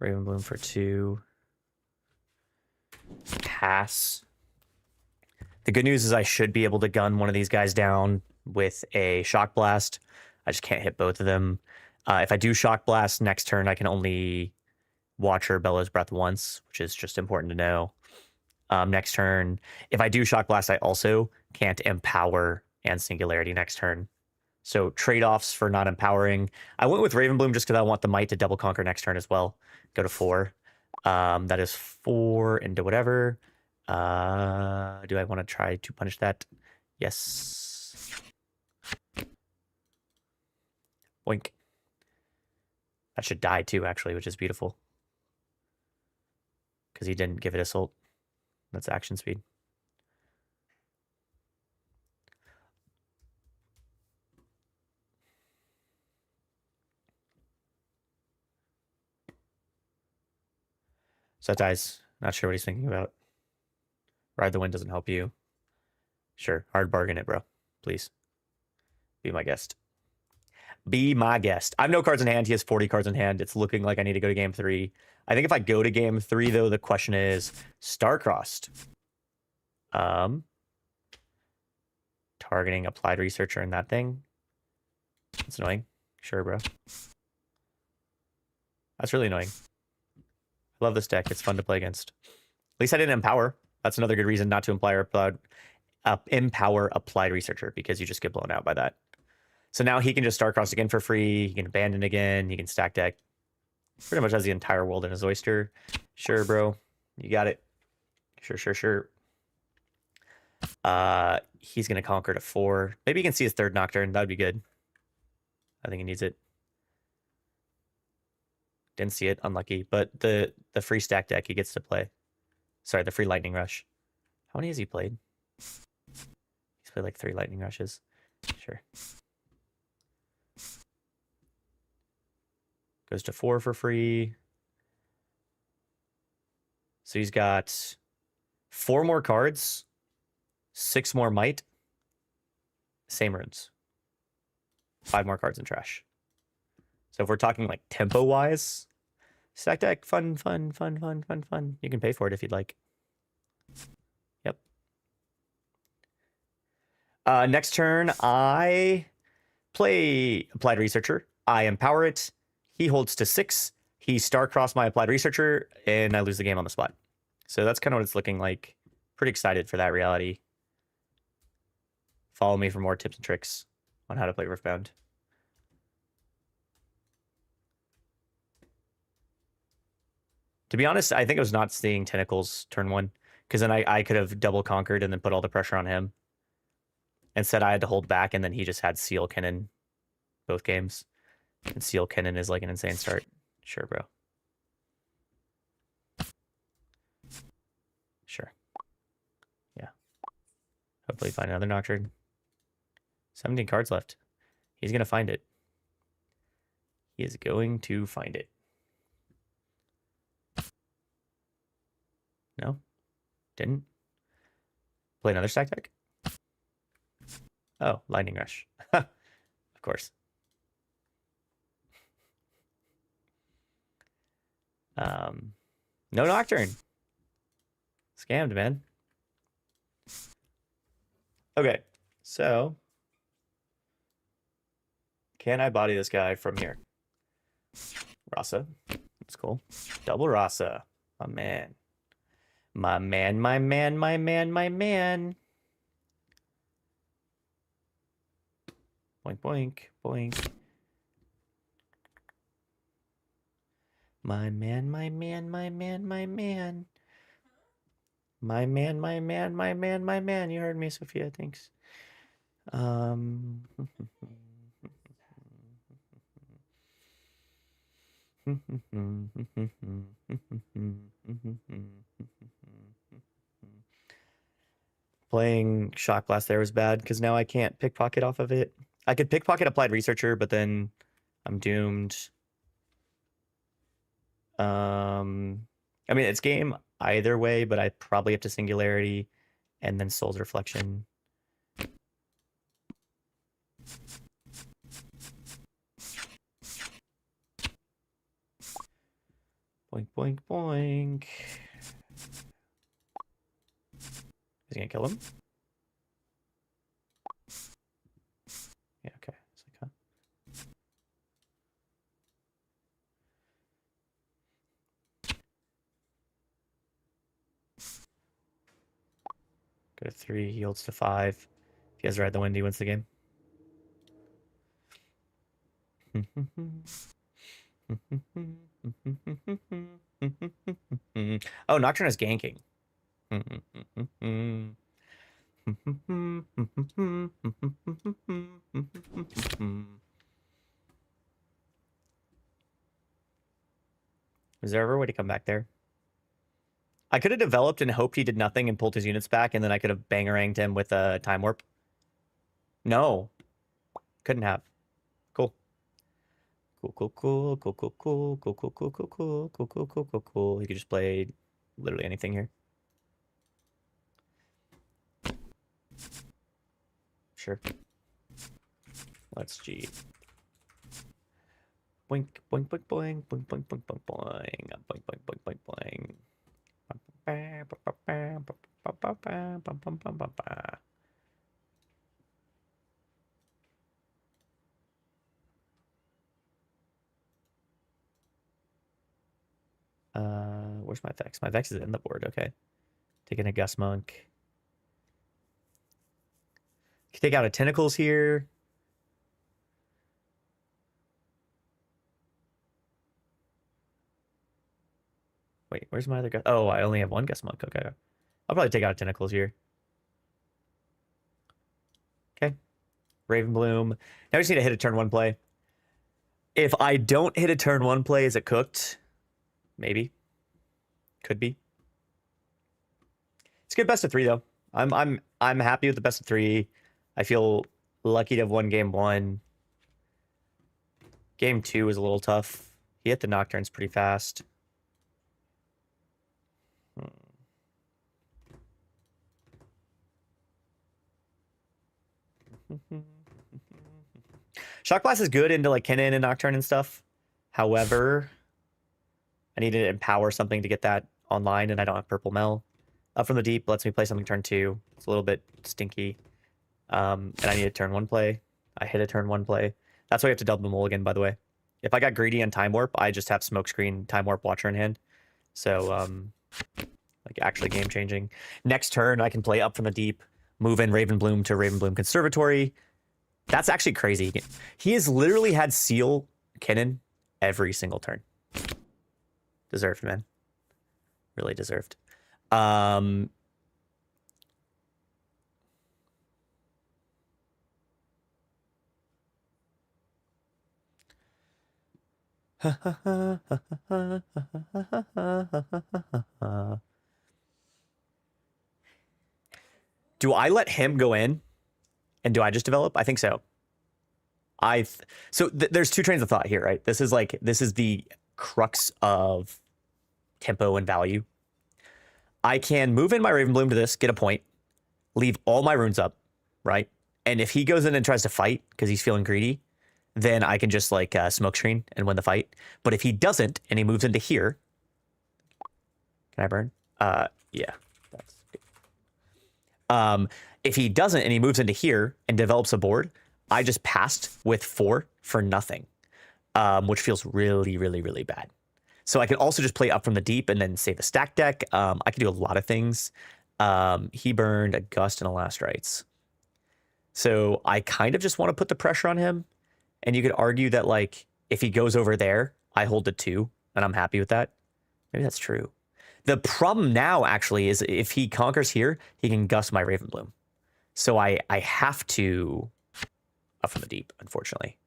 Ravenbloom for 2. Pass. The good news is I should be able to gun one of these guys down with a Shock Blast. I just can't hit both of them. If I do Shock Blast next turn, I can only Watcher Bellows Breath once, which is just important to know. Next turn, if I do Shock Blast, I also can't Empower and Singularity next turn. So trade-offs for not empowering. I went with Ravenbloom just because I want the Might to double conquer next turn as well. Go to 4. That is 4 into whatever. Do I want to try to punish that? Yes. Boink. That should die too, actually, which is beautiful. Because he didn't give it Assault. That's action speed. So that dies. Not sure what he's thinking about. Ride the Wind doesn't help you. Sure, hard bargain it, bro. Please. Be my guest. Be my guest. I have no cards in hand. He has 40 cards in hand. It's looking like I need to go to game 3. I think if I go to game 3, though, the question is Star-Crossed. Targeting Applied Researcher in that thing. That's annoying. Sure, bro. That's really annoying. I love this deck. It's fun to play against. At least I didn't Empower. That's another good reason not to Empower Applied Researcher, because you just get blown out by that. So now he can just Star-Crossed again for free. He can abandon again. He can stack deck. Pretty much has the entire world in his oyster. Sure, bro. You got it. Sure. He's going to conquer to 4. Maybe he can see his 3rd Nocturne. That would be good. I think he needs it. Didn't see it. Unlucky. But the free stack deck he gets to play. Sorry, the free Lightning Rush. How many has he played? He's played like 3 Lightning Rushes. Sure. Goes to 4 for free. So he's got 4 more cards, 6 more Might, same runes. 5 more cards in trash. So if we're talking like tempo-wise, stack deck, fun. You can pay for it if you'd like. Yep. Next turn, I play Applied Researcher. I Empower it. He holds to 6. He Star-Crossed my Applied Researcher, and I lose the game on the spot. So that's kind of what it's looking like. Pretty excited for that reality. Follow me for more tips and tricks on how to play Riftbound. To be honest, I think I was not seeing Tentacles turn 1, because then I could have double conquered and then put all the pressure on him. Instead, I had to hold back, and then he just had Seal Cannon both games. And Seal Cannon is like an insane start. Sure, bro. Sure. Yeah. Hopefully find another Nocturne. 17 cards left. He's going to find it. He is going to find it. No? Didn't? Play another stack deck? Oh, Lightning Rush. Of course. No Nocturne. Scammed, man. Okay, so can I body this guy from here? Rasa. That's cool. Double Rasa. My man. My man. Boink, boink, boink. My man. My man. You heard me, Sophia. Thanks. Playing Shock Blast there was bad because now I can't pickpocket off of it. I could pickpocket Applied Researcher, but then I'm doomed. I mean, it's game either way, but I probably have to Singularity and then Soul's Reflection. Boink, boink, boink. Is he gonna kill him? Yeah, okay. It's like, huh? Go to 3, he holds to 5. If he has Ride the Wind, he wins the game. Oh, Nocturne is ganking. Is there ever a way to come back there? I could have developed and hoped he did nothing and pulled his units back, and then I could have bangeranged him with a Time Warp. No. Couldn't have. Cool. Cool, cool, cool, cool, cool, cool, cool, cool, cool, cool, cool, cool, cool, cool, cool, cool. He could just play literally anything here. Sure. Let's G. Boink, boink, boink, boink, boink, boink, boink, boink, boink, boink, boink, boink, boink, boink. Where's my Vex? My Vex is in the board, okay. Taking a Gus Monk. Can take out a Tentacles here. Wait, where's my other Gus? Oh, I only have one Gus Monk. Okay. I'll probably take out a Tentacles here. Okay. Raven Bloom. Now we just need to hit a turn 1 play. If I don't hit a turn 1 play, is it cooked? Maybe. Could be. It's a good best of 3 though. I'm happy with the best of 3. I feel lucky to have won game 1. Game 2 was a little tough. He hit the Nocturnes pretty fast. Shock Blast is good into like Kennen and Nocturne and stuff. However, I need to empower something to get that online, and I don't have Purple Mel. Up from the Deep lets me play something turn 2. It's a little bit stinky. And I need a turn 1 play. I hit a turn 1 play. That's why I have to double the mulligan, by the way. If I got greedy on Time Warp, I just have Smokescreen, Time Warp, Watcher in hand. So, like, actually game-changing. Next turn, I can play Up from the Deep, move in Raven Bloom to Raven Bloom Conservatory. That's actually crazy. He has literally had Seal Kennen every single turn. Deserved, man. Really deserved. Do I let him go in? And do I just develop? I think so. There's 2 trains of thought here, right? This is the crux of tempo and value. I can move in my Raven Bloom to this, get a point, leave all my runes up, right? And if he goes in and tries to fight because he's feeling greedy, then I can just like Smokescreen and win the fight. But if he doesn't and he moves into here, can I burn? Yeah, that's good. If he doesn't and he moves into here and develops a board, I just passed with 4 for nothing, which feels really, really, really bad. So I can also just play Up from the Deep and then save the stack deck. I can do a lot of things. He burned a Gust and a Last Rites. So I kind of just want to put the pressure on him. And you could argue that, like, if he goes over there, I hold the 2, and I'm happy with that. Maybe that's true. The problem now, actually, is if he conquers here, he can Gust my Raven Bloom. So I have to Up from the Deep, unfortunately.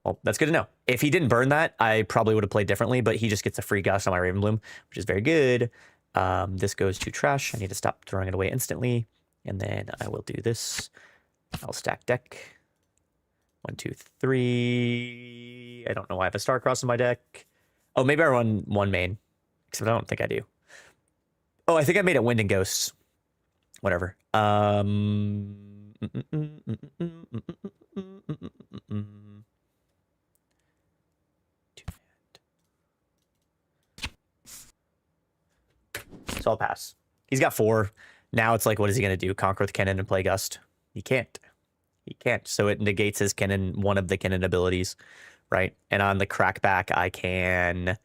Well, that's good to know. If he didn't burn that, I probably would have played differently, but he just gets a free Gust on my Raven Bloom, which is very good. This goes to trash. I need to stop throwing it away instantly. And then I will do this. I'll stack deck. 1, 2, 3. I don't know why I have a Starcross in my deck. Oh, maybe I run 1 main. Except I don't think I do. Oh, I think I made it Wind and Ghosts. Whatever. So I'll pass. He's got 4. Now it's like, what is he going to do? Conquer with Cannon and play Gust? He can't. He can't. So it negates his Cannon, one of the Cannon abilities, right? And on the crackback, I can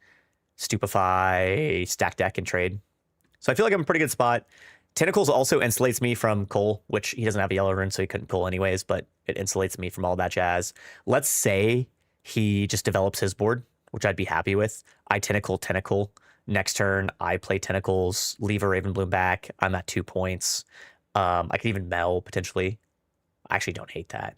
Stupefy, stack deck, and trade. So I feel like I'm in a pretty good spot. Tentacles also insulates me from Cole, which he doesn't have a yellow rune, so he couldn't Cole anyways, but it insulates me from all that jazz. Let's say he just develops his board, which I'd be happy with. I Tentacle. Next turn, I play Tentacles, leave a Ravenbloom back. I'm at 2 points. I could even Mel, potentially. I actually don't hate that.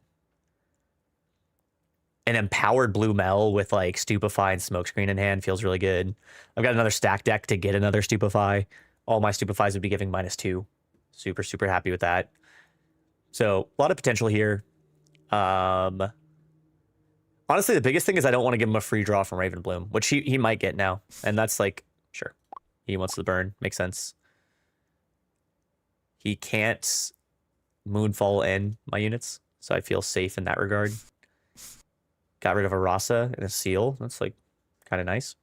An empowered blue Mel with like Stupefy and Smokescreen in hand feels really good. I've got another stack deck to get another Stupefy. All my Stupefies would be giving -2. Super, super happy with that. So a lot of potential here. Honestly, the biggest thing is I don't want to give him a free draw from Ravenbloom, which he might get now. And that's like, sure. He wants the burn. Makes sense. He can't Moonfall in my units, so I feel safe in that regard. Got rid of a Rasa and a Seal. That's like kind of nice.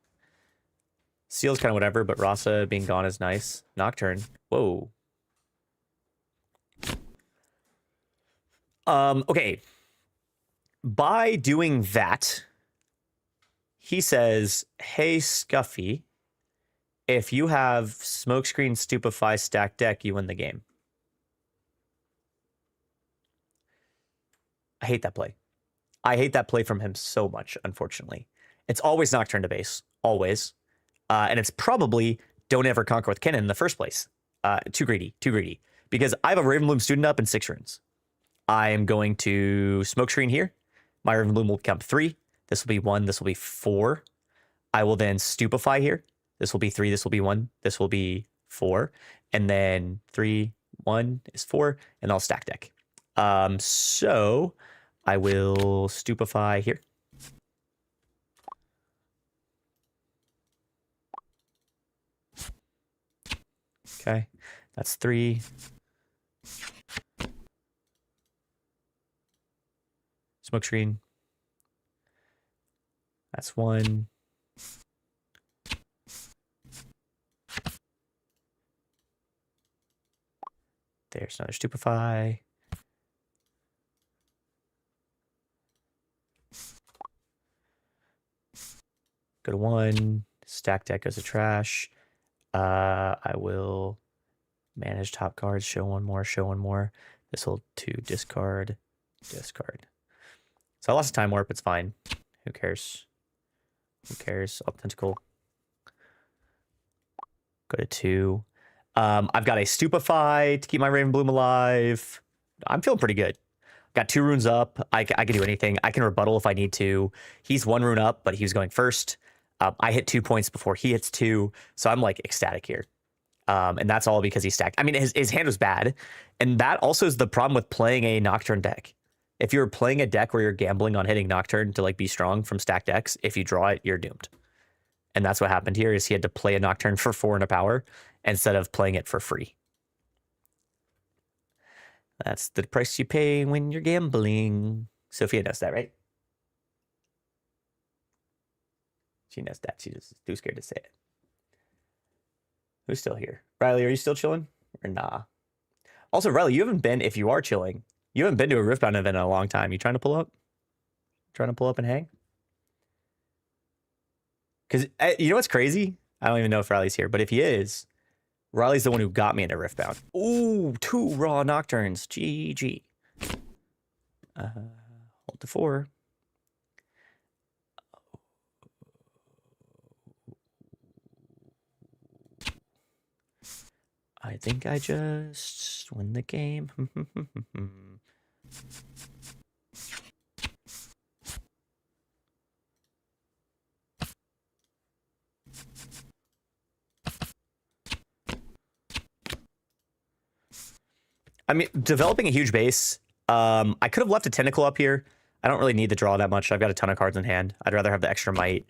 Seal's kind of whatever, but Rasa being gone is nice. Nocturne. Whoa. Okay. By doing that, he says, hey, Scuffy, if you have Smokescreen, Stupefy, stack deck, you win the game. I hate that play. I hate that play from him so much, unfortunately. It's always Nocturne to base. Always. And it's probably don't ever conquer with Cannon in the first place. Too greedy. Because I have a Ravenbloom student up in 6 runes. I am going to Smokescreen here. My Ravenbloom will become 3. This will be 1. This will be 4. I will then Stupefy here. This will be 3. This will be 1. This will be 4. And then 3, 1 is 4. And I'll stack deck. So I will Stupefy here. Okay, that's 3. Smokescreen. That's 1. There's another Stupefy. Go to 1. Stack deck goes to trash. I will manage top cards. Show one more. This will 2 discard. So I lost a time warp. It's fine. Who cares? Up tentacle. Go to 2. I've got a Stupefy to keep my Ravenbloom alive. I'm feeling pretty good. Got 2 runes up. I can do anything. I can rebuttal if I need to. He's 1 rune up, but he was going first. I hit 2 points before he hits 2. So I'm like ecstatic here. And that's all because he stacked. I mean, his hand was bad. And that also is the problem with playing a Nocturne deck. If you're playing a deck where you're gambling on hitting Nocturne to like be strong from stacked decks, if you draw it, you're doomed. And that's what happened here is he had to play a Nocturne for 4 and a power instead of playing it for free. That's the price you pay when you're gambling. Sophia knows that, right? She knows that. She's just too scared to say it. Who's still here? Riley, are you still chilling? Or nah? Also, Riley, you haven't been, if you are chilling, you haven't been to a Riftbound event in a long time. You trying to pull up? Trying to pull up and hang? Because you know what's crazy? I don't even know if Riley's here, but if he is, Riley's the one who got me into Riftbound. Ooh, 2 raw Nocturnes. GG. Hold to 4. I think I just win the game. I mean, developing a huge base. I could have left a tentacle up here. I don't really need the draw that much. I've got a ton of cards in hand. I'd rather have the extra might.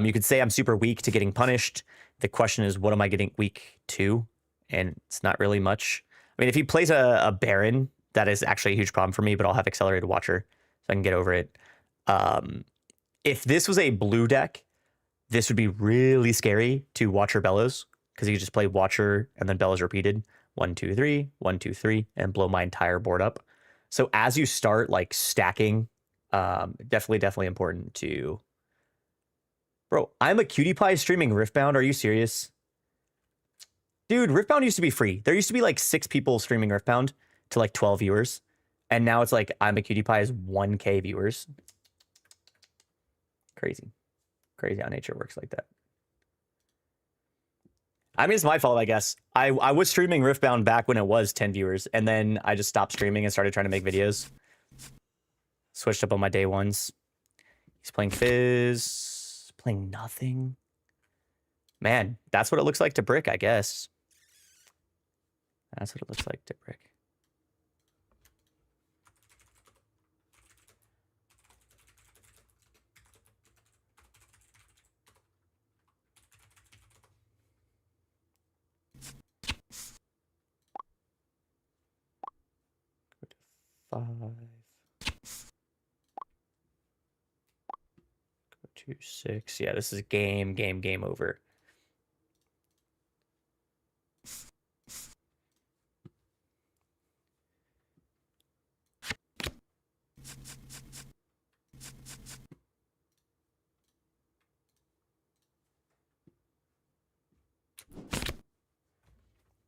You could say I'm super weak to getting punished. The question is, what am I getting weak to? And it's not really much. I mean, if he plays a Baron, that is actually a huge problem for me, but I'll have Accelerated Watcher so I can get over it. If this was a blue deck, this would be really scary to Watcher Bellows because you could just play Watcher and then Bellows repeated. 1, 2, 3, 1, 2, 3, and blow my entire board up. So as you start like stacking, definitely important to... Bro, I'm a cutie pie streaming Riftbound. Are you serious? Dude, Riftbound used to be free. There used to be like 6 people streaming Riftbound to like 12 viewers. And now it's like I'm a cutie pie is 1K viewers. Crazy. Crazy how nature works like that. I mean, it's my fault, I guess. I was streaming Riftbound back when it was 10 viewers, and then I just stopped streaming and started trying to make videos. Switched up on my day ones. He's playing Fizz. Playing nothing. Man, that's what it looks like to brick, I guess. That's what it looks like to brick. Go to 5. Go to 6. Yeah, this is game over.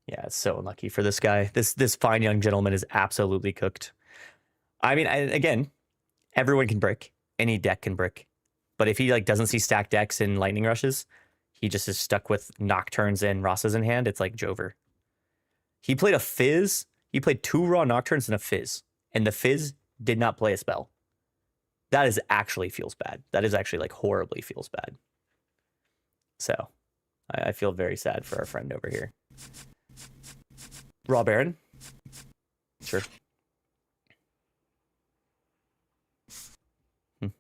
Yeah, it's so unlucky for this guy. This fine young gentleman is absolutely cooked. I mean, again, everyone can brick. Any deck can brick. But if he like doesn't see stacked decks and lightning rushes, he just is stuck with Nocturnes and Rosas in hand. It's like Jover. He played a Fizz. He played 2 raw Nocturnes and a Fizz. And the Fizz did not play a spell. That is actually feels bad. That is actually like horribly feels bad. So I feel very sad for our friend over here. Raw Baron? Sure. The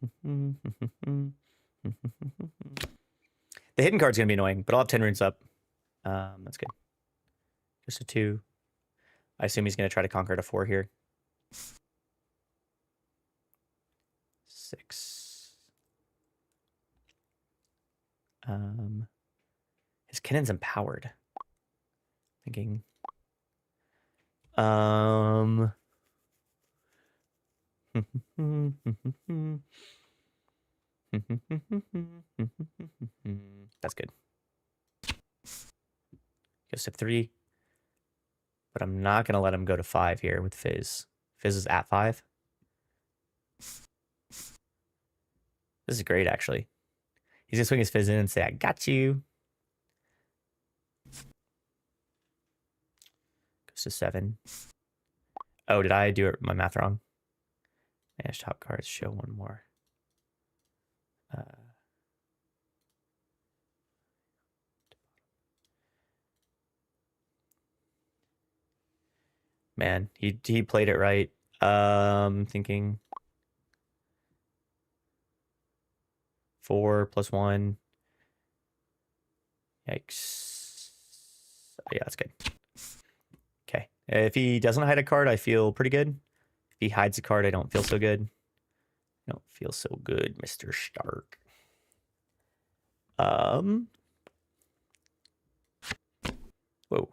hidden card's going to be annoying, but I'll have 10 runes up. That's good. Just a 2. I assume he's going to try to conquer it a 4 here. 6. His cannon's empowered. Thinking. That's good. Goes to 3. But I'm not going to let him go to 5 here with Fizz. Fizz is at 5. This is great, actually. He's going to swing his Fizz in and say, I got you. Goes to 7. Oh, did I do my math wrong? Manage top cards, show 1 more. Man, he played it right. Thinking 4 + 1. Yikes. Yeah, that's good. Okay. If he doesn't hide a card, I feel pretty good. If he hides a card, I don't feel so good. I don't feel so good, Mr. Stark. Whoa.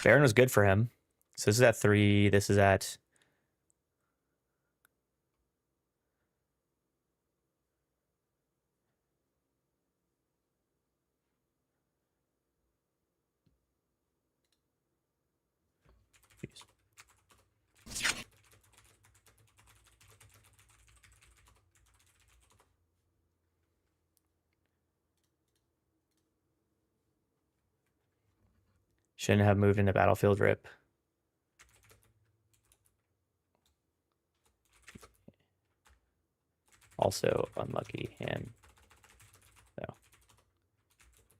Baron was good for him. So this is at 3. This is at... Shouldn't have moved into Battlefield Rip. Also unlucky hand. So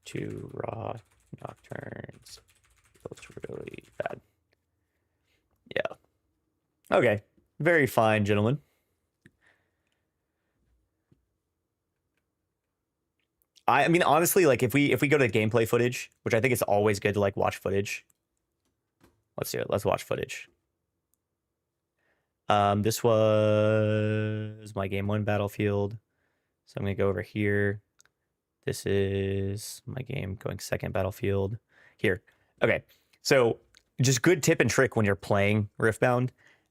2 raw Nocturnes. feels really bad. Yeah. Okay. Very fine, gentlemen. I mean, honestly, like if we go to gameplay footage, which I think it's always good to like watch footage. Let's do it. Let's watch footage. This was my game 1 battlefield. So I'm gonna go over here. This is my game going 2nd battlefield. Here. Okay. So just good tip and trick when you're playing Riftbound.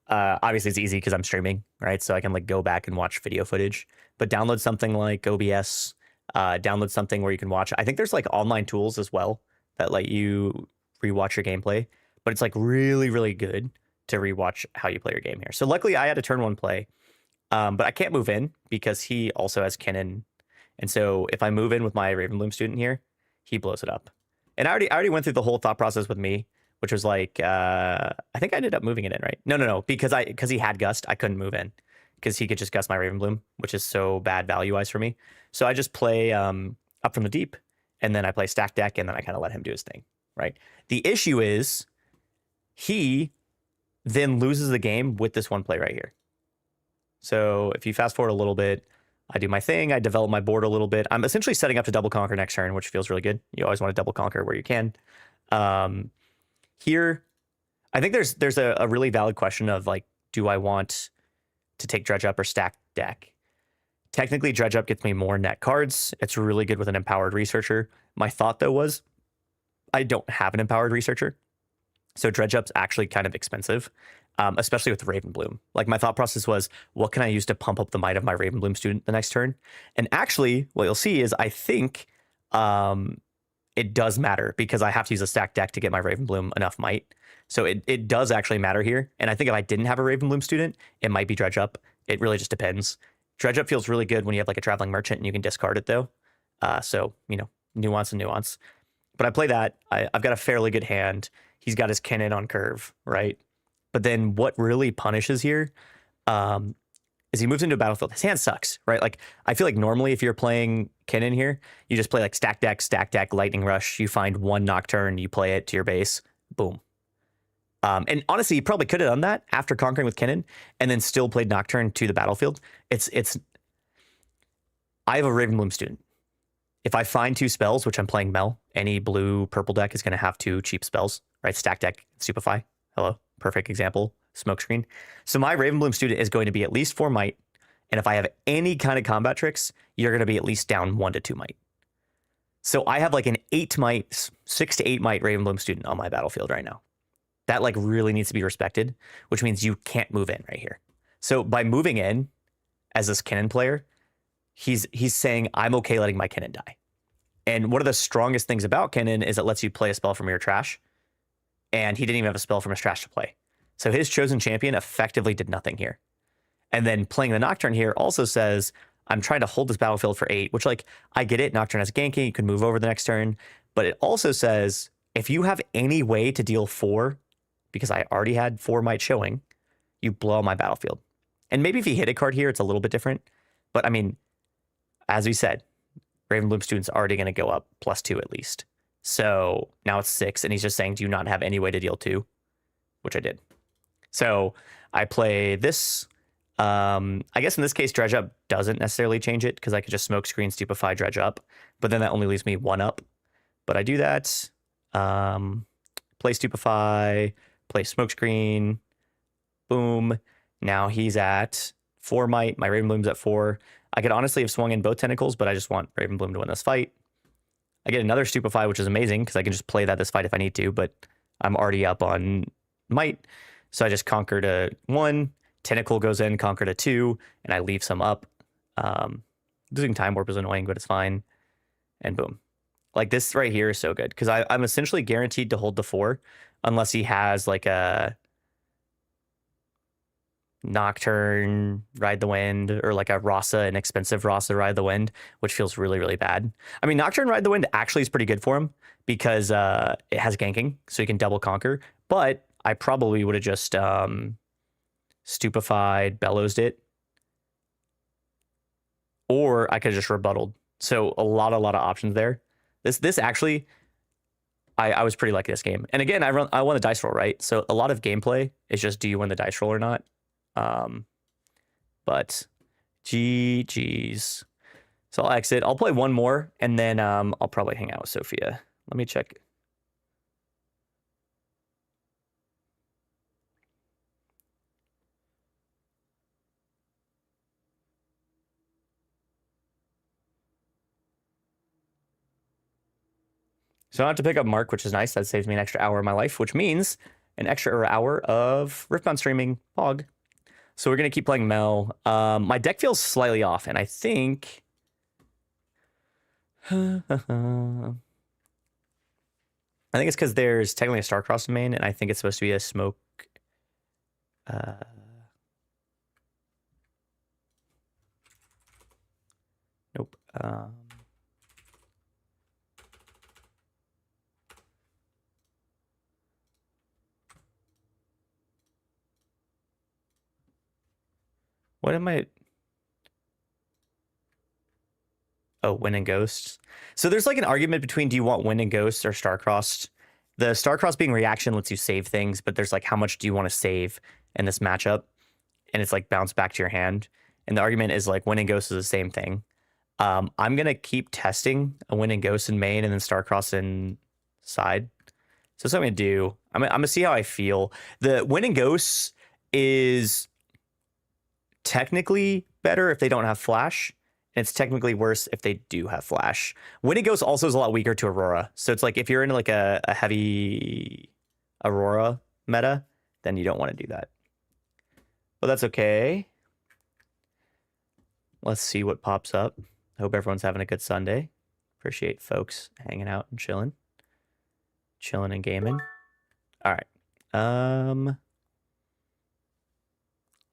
Obviously it's easy because I'm streaming, right? So I can like go back and watch video footage. But download something like OBS. Download something where you can watch. I think there's like online tools as well that let you rewatch your gameplay. But it's like really, really good to rewatch how you play your game here. So luckily I had a turn 1 play. But I can't move in because he also has cannon. And so if I move in with my Ravenbloom student here, he blows it up. And I already went through the whole thought process with me, which was like, I think I ended up moving it in, right? No, because he had Gust, I couldn't move in because he could just Gust my Ravenbloom, which is so bad value-wise for me. So I just play Up from the Deep, and then I play Stack Deck, and then I kind of let him do his thing, right? The issue is he then loses the game with this one play right here. So if you fast forward a little bit, I do my thing. I develop my board a little bit. I'm essentially setting up to double conquer next turn, which feels really good. You always want to double conquer where you can. Here, I think there's a really valid question of like, do I want to take Dredge Up or Stack Deck? Technically, Dredge Up gets me more net cards. It's really good with an Empowered Researcher. My thought, though, was I don't have an Empowered Researcher. So Dredge Up's actually kind of expensive, especially with Ravenbloom. Like my thought process was, what can I use to pump up the might of my Ravenbloom student the next turn? And actually, what you'll see is I think it does matter because I have to use a stack deck to get my Ravenbloom enough might. So it does actually matter here. And I think if I didn't have a Ravenbloom student, it might be Dredge Up. It really just depends. Dredge Up feels really good when you have like a Traveling Merchant and you can discard it though. So, you know, nuance and nuance. But I play that. I've got a fairly good hand. He's got his cannon on curve, right? But then what really punishes here is he moves into a battlefield. His hand sucks, right? Like I feel like normally if you're playing cannon here, you just play like stack deck, lightning rush. You find one Nocturne, you play it to your base, boom. And honestly, you probably could have done that after conquering with cannon and then still played Nocturne to the battlefield. I have a Ravenbloom student. If I find 2 spells, which I'm playing Mel, any blue purple deck is going to have 2 cheap spells, right? Stack deck, Stupefy. Hello, perfect example. Smokescreen. So my Ravenbloom student is going to be at least 4 might, and if I have any kind of combat tricks, you're going to be at least down 1 to 2 might. So I have like an 8 might, 6 to 8 might Ravenbloom student on my battlefield right now. That like really needs to be respected, which means you can't move in right here. So by moving in as this cannon player, he's saying I'm okay letting my cannon die. And one of the strongest things about cannon is it lets you play a spell from your trash. And he didn't even have a spell from his trash to play. So his chosen champion effectively did nothing here. And then playing the Nocturne here also says, I'm trying to hold this battlefield for 8, which like, I get it. Nocturne has ganking. You can move over the next turn. But it also says, if you have any way to deal 4, because I already had 4 might showing, you blow my battlefield. And maybe if you hit a card here, it's a little bit different. But I mean, as we said, Ravenbloom student's already going to go up +2 at least. So now it's 6, and he's just saying, do you not have any way to deal 2? Which I did. So I play this. I guess in this case, Dredge Up doesn't necessarily change it because I could just Smokescreen, Stupefy, Dredge Up. But then that only leaves me 1 up. But I do that. Play Stupefy, play Smokescreen. Boom. Now he's at 4 might. My Ravenbloom's at 4. I could honestly have swung in both tentacles, but I just want Ravenbloom to win this fight. I get another Stupefy, which is amazing because I can just play that this fight if I need to, but I'm already up on might. So I just conquer to 1, Tentacle goes in, conquer to 2, and I leave some up. Losing Time Warp is annoying, but it's fine. And boom. Like this right here is so good because I'm essentially guaranteed to hold the 4 unless he has like a Nocturne, Ride the Wind, or like a Rasa, an expensive Rasa, Ride the Wind, which feels really, really bad. I mean, Nocturne, Ride the Wind actually is pretty good for him because it has ganking, so he can double conquer. But I probably would have just Stupefied, Bellowsed it. Or I could have just rebutted. So a lot of options there. This actually, I was pretty lucky this game. And again, I won the dice roll, right? So a lot of gameplay is just do you win the dice roll or not? But GG's. So I'll exit. I'll play one more and then I'll probably hang out with Sophia. Let me check. So I don't have to pick up Mark, which is nice. That saves me an extra hour of my life, which means an extra hour of Riftbound streaming. Pog. So we're going to keep playing Mel. My deck feels slightly off, and I think... I think it's because there's technically a Starcrossed main, and I think it's supposed to be a smoke... Nope. What am I... Oh, Wind and Ghosts. So there's like an argument between do you want Wind and Ghosts or Starcrossed? The Starcrossed being reaction lets you save things, but there's like how much do you want to save in this matchup? And it's like bounce back to your hand. And the argument is like Wind and Ghost is the same thing. I'm going to keep testing a Wind and Ghost in main and then Starcrossed in side. So that's what I'm going to do. I'm going to see how I feel. The Wind and Ghosts is technically better if they don't have flash. And it's technically worse if they do have flash. Wind and Ghost also is a lot weaker to Aurora. So it's like if you're in like a heavy Aurora meta, then you don't want to do that. But that's okay. Let's see what pops up. I hope everyone's having a good Sunday. Appreciate folks hanging out and chilling. Chilling and gaming. All right.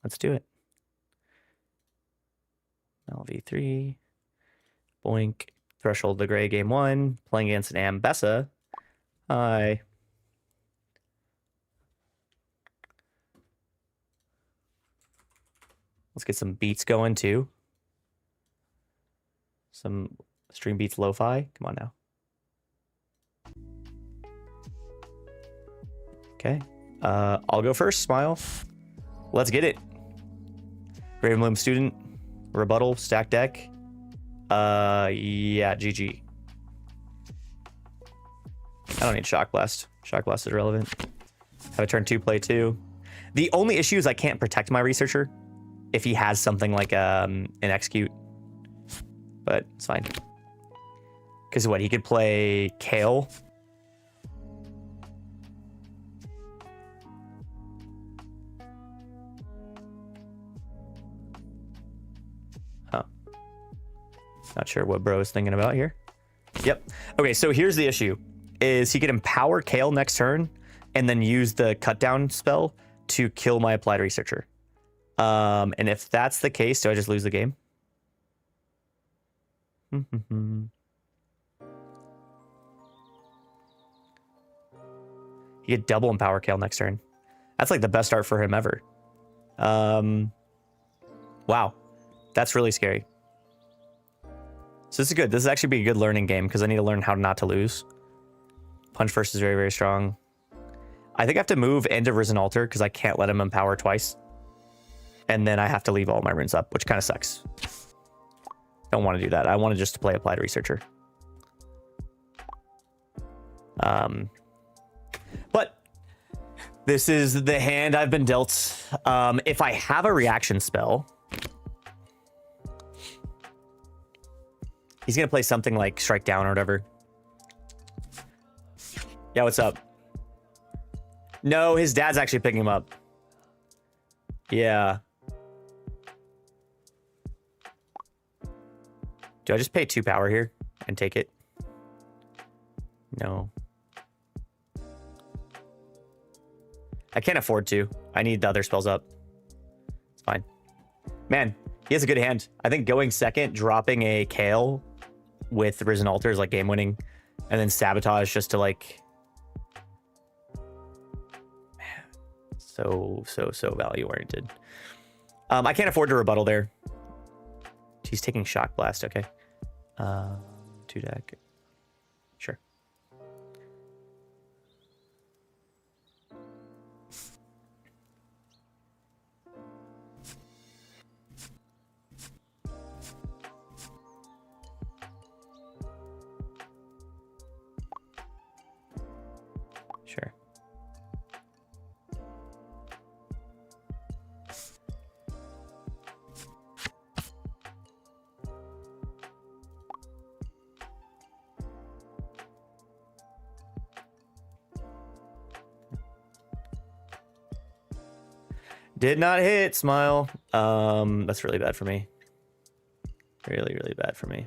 Let's do it. LV3. Boink. Threshold the Gray game 1. Playing against an Ambessa. Hi. Let's get some beats going too. Some stream beats lo-fi. Come on now. Okay. I'll go first. Smile. Let's get it. Ravenloom student. Rebuttal. Stack deck. Yeah, GG. I don't need Shock Blast. Shock Blast is relevant. Have a turn 2, play 2. The only issue is I can't protect my researcher if he has something like an execute. But it's fine. Because what, he could play Kale. Huh. Not sure what bro is thinking about here. Yep. Okay, so here's the issue. Is he could empower Kale next turn and then use the cut down spell to kill my applied researcher. And if that's the case, do I just lose the game? He could double empower Kale next turn. That's like the best start for him ever. Wow. That's really scary. So this is good. This is actually be a good learning game because I need to learn how not to lose. Punch first is very, very strong. I think I have to move End of Risen Altar because I can't let him empower twice. And then I have to leave all my runes up, which kind of sucks. Don't want to do that. I want to just play Applied Researcher. But this is the hand I've been dealt. If I have a reaction spell, he's going to play something like Strike Down or whatever. Yeah, what's up? No, his dad's actually picking him up. Yeah. Do I just pay 2 power here and take it? No. I can't afford to. I need the other spells up. It's fine. Man, he has a good hand. I think going second, dropping a Kale with Risen Altar is like game winning. And then Sabotage just to like... Man, so value oriented. I can't afford to rebuttal there. He's taking Shock Blast, okay. 2 deck. Sure. Did not hit, smile. That's really bad for me. Really, really bad for me.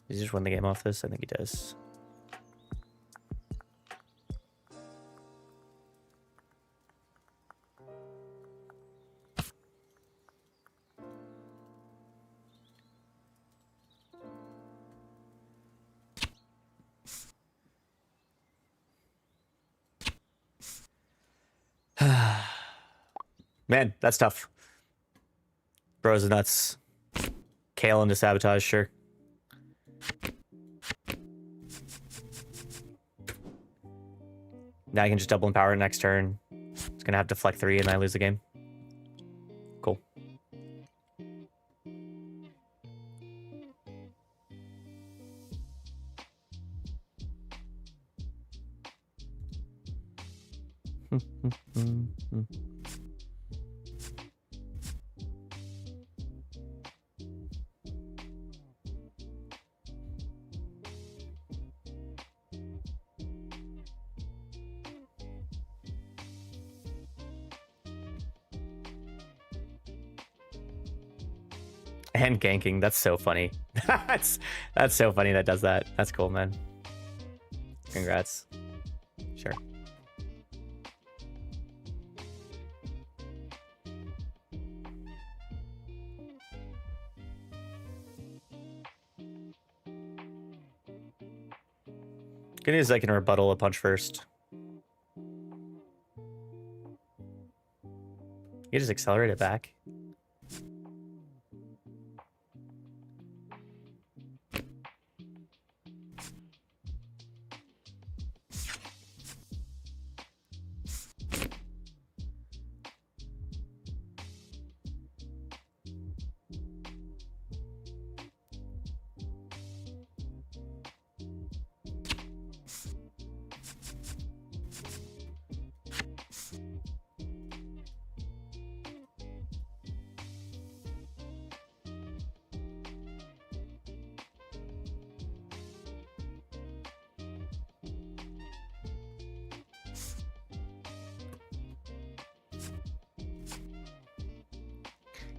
Does he just win the game off this? I think he does. Man, that's tough. Bros nuts. Kale into sabotage, sure. Now I can just double empower next turn. It's gonna have deflect 3 and I lose the game. Cool. And ganking, that's so funny. that's so funny that does that. That's cool, man. Congrats. Sure. Good news is I can rebuttal a punch first. You just accelerate it back.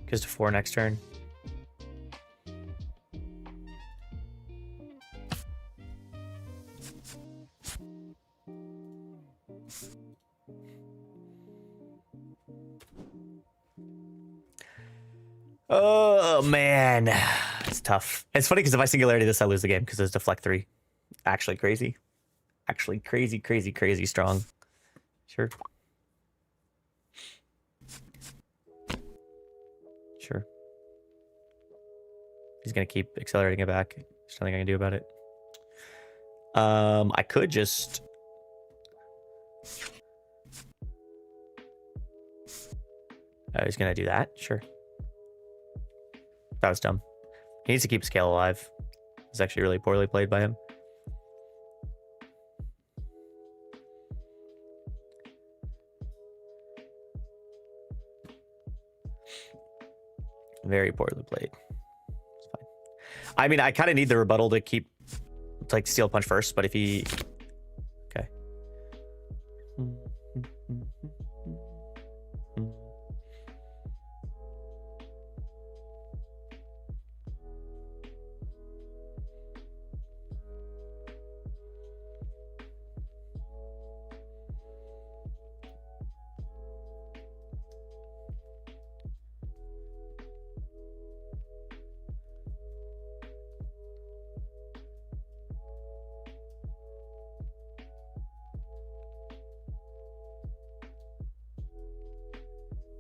Goes to 4 next turn. Oh, man. It's tough. It's funny because if I singularity this, I lose the game because it's deflect 3. Actually crazy. Actually crazy, crazy, crazy strong. Sure. Sure. He's going to keep accelerating it back. There's nothing I can do about it. I could just... he's going to do that. Sure. That was dumb. He needs to keep scale alive. It's actually really poorly played by him. Very poorly played. It's fine. I mean, I kind of need the rebuttal to keep, to like steal punch first, but if he... Okay.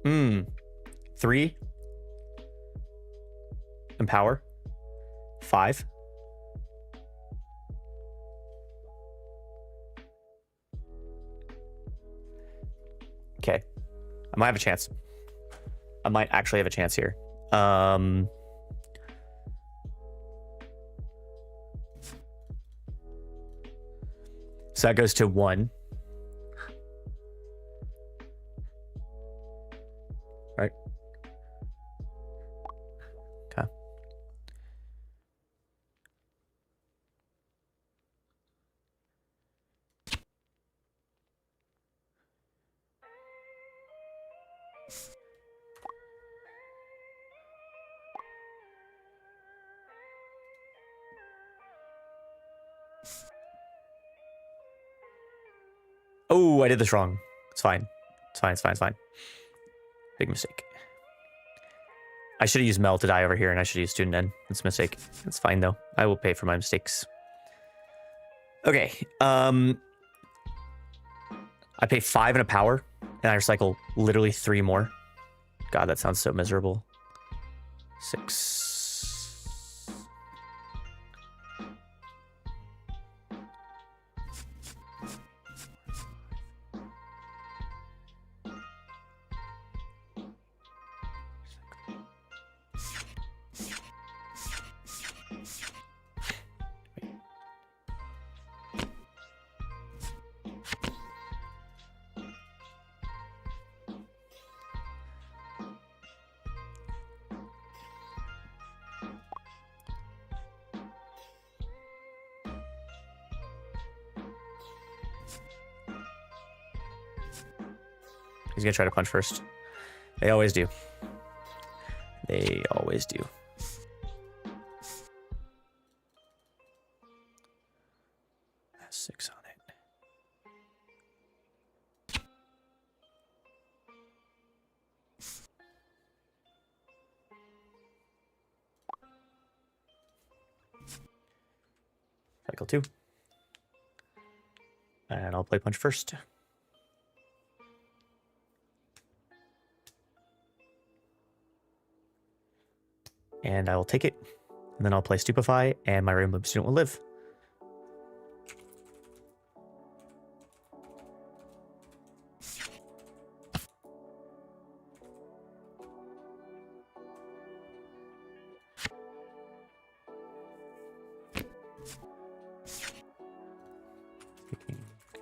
Hmm. 3. Empower. 5. Okay. I might have a chance. I might actually have a chance here. So that goes to 1. Right? Okay. Oh, I did this wrong. It's fine. It's fine, it's fine, it's fine. Big mistake. I should have used Mel to die over here, and I should have used Student N. It's a mistake. It's fine, though. I will pay for my mistakes. Okay. I pay 5 in a power, and I recycle literally 3 more. God, that sounds so miserable. 6. He's gonna try to punch first. They always do. They always do. That's 6 on it. Cycle 2. And I'll play punch first. And I will take it, and then I'll play Stupefy, and my Rainbow Student will live.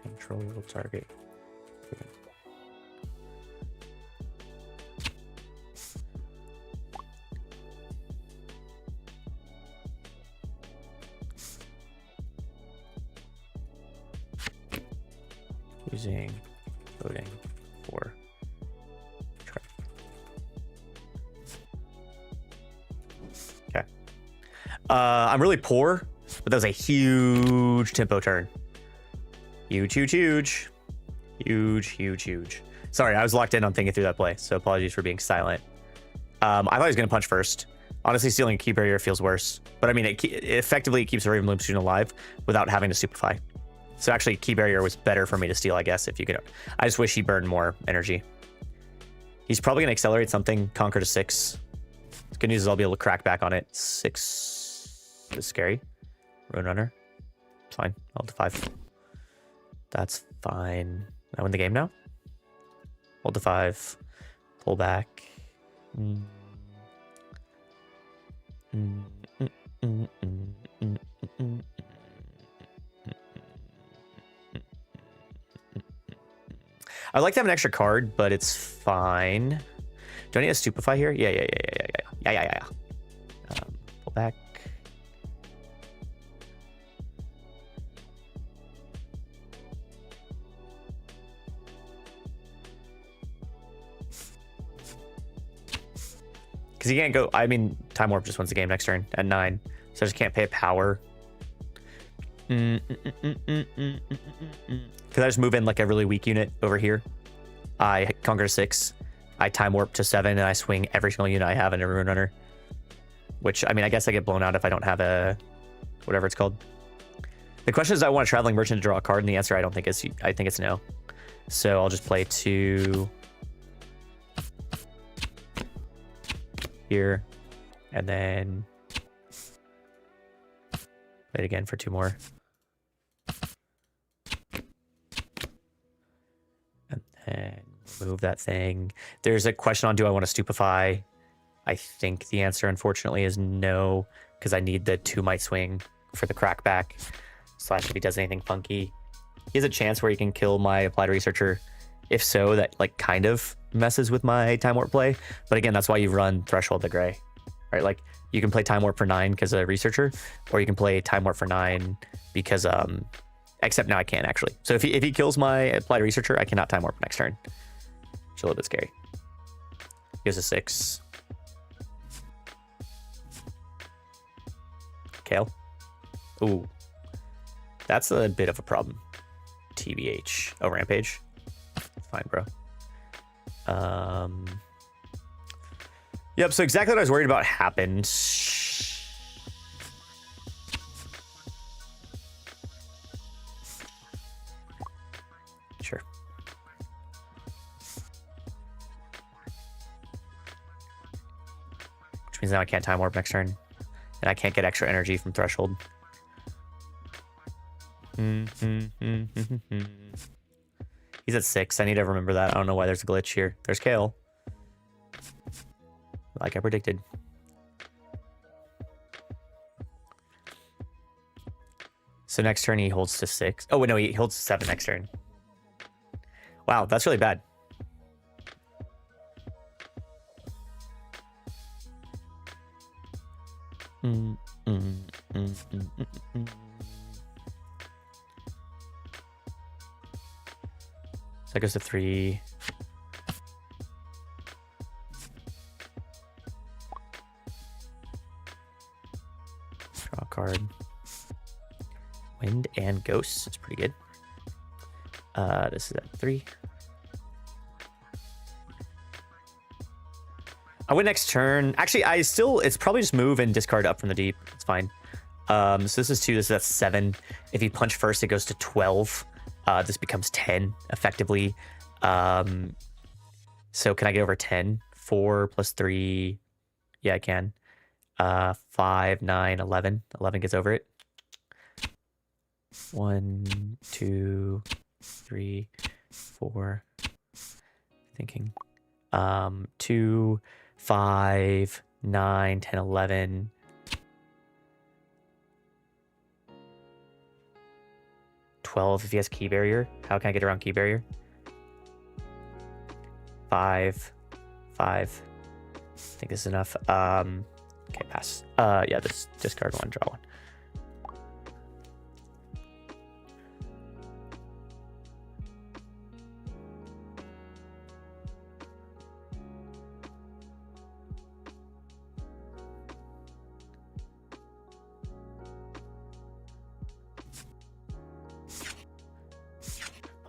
Control target. Using voting for try. Okay. I'm really poor, but that was a huge tempo turn. Huge, huge, huge. Huge, huge, huge. Sorry, I was locked in on thinking through that play, so apologies for being silent. I thought he was going to punch first. Honestly, stealing a key barrier feels worse. But I mean, it effectively keeps a Ravenloom student alive without having to stupefy. So actually, key barrier was better for me to steal, I guess, if you could. I just wish he burned more energy. He's probably going to accelerate something, conquer to 6. The good news is I'll be able to crack back on it. 6 is scary. Ruin Runner. It's fine. I'll to 5. That's fine. I win the game now. Hold to 5. Pull back. I'd like to have an extra card, but it's fine. Do I need a Stupefy here? Yeah. Pull back. Because he can't go. I mean, Time Warp just wins the game next turn at 9, so I just can't pay a power. Because I just move in like a really weak unit over here. I conquer 6. I Time Warp to 7, and I swing every single unit I have in a Ruin Runner. Which, I mean, I guess I get blown out if I don't have a whatever it's called. The question is, do I want a Traveling Merchant to draw a card? And the answer, I don't think is. I think it's no. So I'll just play 2 here, and then play it again for 2 more. And then move that thing. There's a question on, do I want to Stupefy? I think the answer, unfortunately, is no, because I need the 2 Might Swing for the crackback. / if he does anything funky. He has a chance where he can kill my Applied Researcher. If so, that like kind of messes with my Time Warp play. But again, that's why you run Threshold the Gray. Right? Like you can play Time Warp for 9 because of a Researcher, or you can play Time Warp for 9 because except now I can actually. So if he kills my Applied Researcher, I cannot Time Warp next turn. Which is a little bit scary. He has a 6. Kale. Ooh. That's a bit of a problem. TBH. Oh, Rampage. Fine, bro. Yep, so exactly what I was worried about happened. Sure. Which means now I can't time warp next turn. And I can't get extra energy from Threshold. He's at 6. I need to remember that. I don't know why there's a glitch here. There's Kale. Like I predicted. So next turn he holds to 6. Oh, wait, no, he holds to 7 next turn. Wow, that's really bad. So that goes to 3. Draw a card. Wind and Ghosts. That's pretty good. This is at 3. I win next turn. Actually, it's probably just move and discard up from the deep. It's fine. So this is 2. This is at 7. If you punch first, it goes to 12. This becomes 10 effectively. So can I get over 10? 4 plus 3. Yeah, I can. 5, 9, 11. 11 gets over it. 1, 2, 3, 4. Thinking. 2, 5, 9, 10, 11. If he has key barrier. How can I get around key barrier? 5. I think this is enough. Okay, pass. Yeah, this discard 1, draw 1.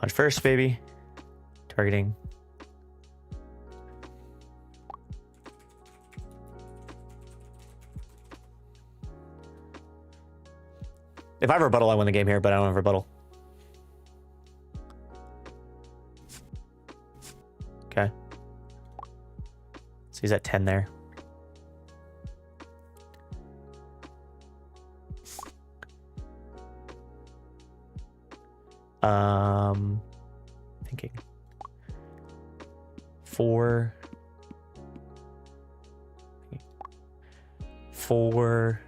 Punch first, baby. Targeting. If I have rebuttal, I win the game here, but I don't have rebuttal. Okay. So he's at 10 there. Thinking 4, 4,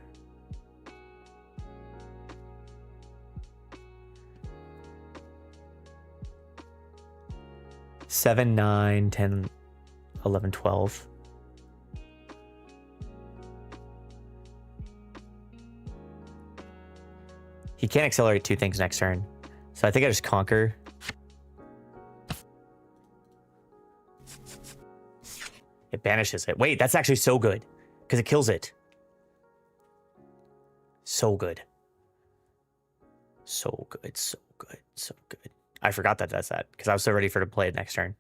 7, 9, 10, 11, 12. He can't accelerate 2 things next turn. So I think I just conquer. It banishes it. Wait, that's actually so good. Because it kills it. So good. So good, so good, so good. I forgot that that's that. Because I was so ready for to play it next turn.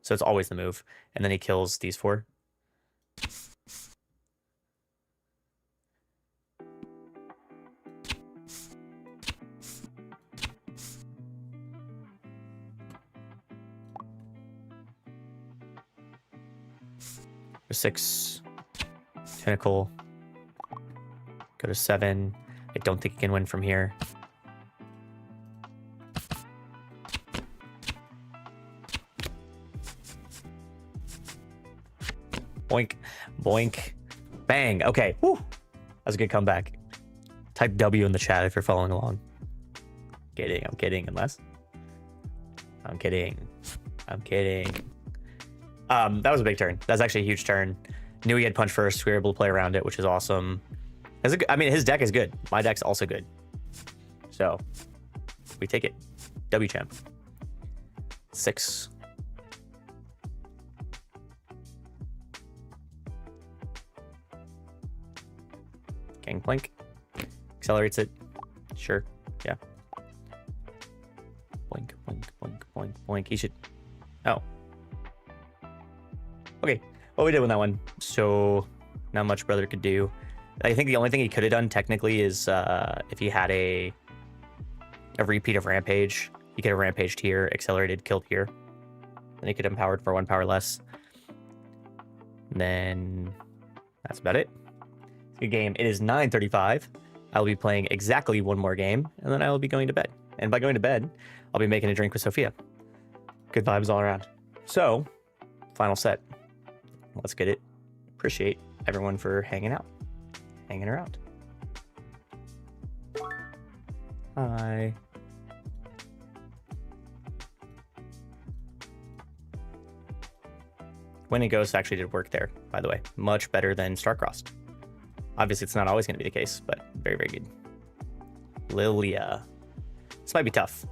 So it's always the move. And then he kills these 4. There's 6. Tentacle. Go to 7. I don't think he can win from here. Boink. Boink. Bang. Okay. Woo. That was a good comeback. Type W in the chat if you're following along. I'm kidding, unless. I'm kidding. That was a big turn. That's actually a huge turn. Knew he had punch first. We were able to play around it, which is awesome. I mean, his deck is good. My deck's also good. So, we take it. W champ. 6. Gangplank. Accelerates it. Sure. Yeah. Boink, boink. He should... Oh. Okay. Well, we did win that one. So, not much brother could do. I think the only thing he could have done, technically, is if he had a repeat of Rampage. He could have Rampaged here, accelerated, killed here. Then he could have empowered for 1 power less. And then that's about it. Good game. It is 9:35. I'll be playing exactly 1 more game, and then I will be going to bed. And by going to bed, I'll be making a drink with Sophia. Good vibes all around. So, final set. Let's get it. Appreciate everyone for hanging around. Hi. Winning Ghost actually did work there, by the way. Much better than Starcrossed. Obviously, it's not always going to be the case, but very, very good. Lilia. This might be tough.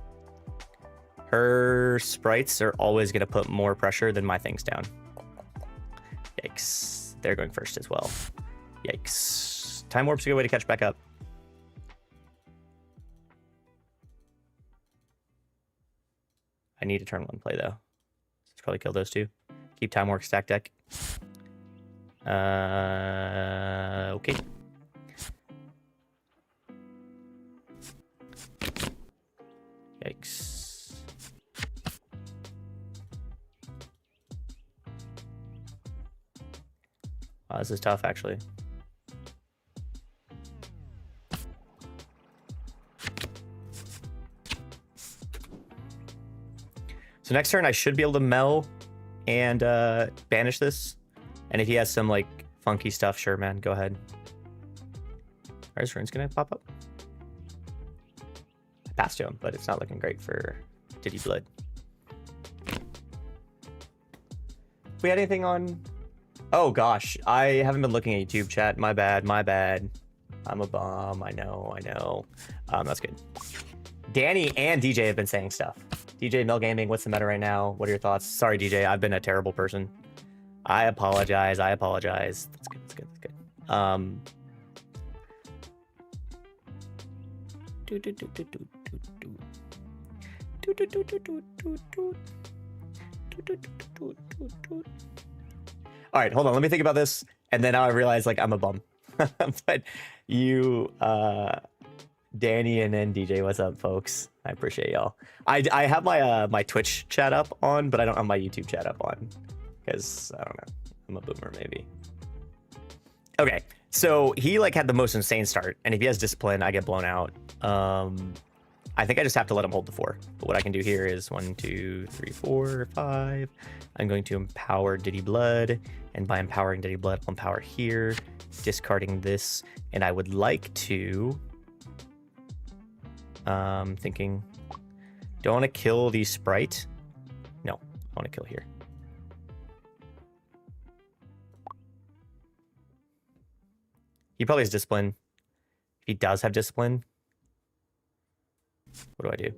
Her sprites are always going to put more pressure than my things down. Yikes. They're going first as well. Yikes. Time Warp's a good way to catch back up. I need a turn 1 play, though. Let's probably kill those 2. Keep Time Warp stack deck. Okay. Yikes. Wow, this is tough, actually. So next turn, I should be able to Mel and banish this. And if he has some, like, funky stuff, sure, man, go ahead. Are his runes gonna pop up? I passed to him, but it's not looking great for Diddy Blood. We had anything on... Oh, gosh. I haven't been looking at YouTube chat. My bad, my bad. I'm a bum. I know. That's good. Danny and DJ have been saying stuff. DJ, Mel Gaming, what's the meta right now? What are your thoughts? Sorry, DJ, I've been a terrible person. I apologize. That's good. All right, hold on. Let me think about this. And then I realize, like, I'm a bum. But you, Danny and then DJ, what's up, folks? I appreciate y'all. I have my my Twitch chat up on, but I don't have my YouTube chat up on. Because, I don't know. I'm a boomer, maybe. Okay, so he, like, had the most insane start. And if he has discipline, I get blown out. I think I just have to let him hold the 4. But what I can do here is 1, 2, 3, 4, 5. I'm going to empower Diddy Blood. And by empowering Diddy Blood, I'll empower here. Discarding this. And I would like to... thinking... Do I want to kill the sprite? No, I want to kill here. He probably has discipline. If he does have discipline, what do I do?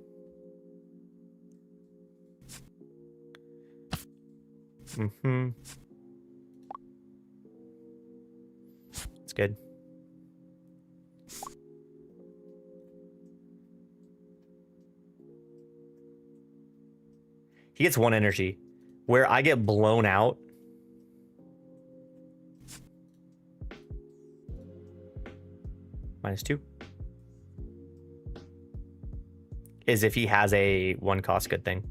It's good. He gets 1 energy. Where I get blown out. -2. Is if he has a 1 cost good thing.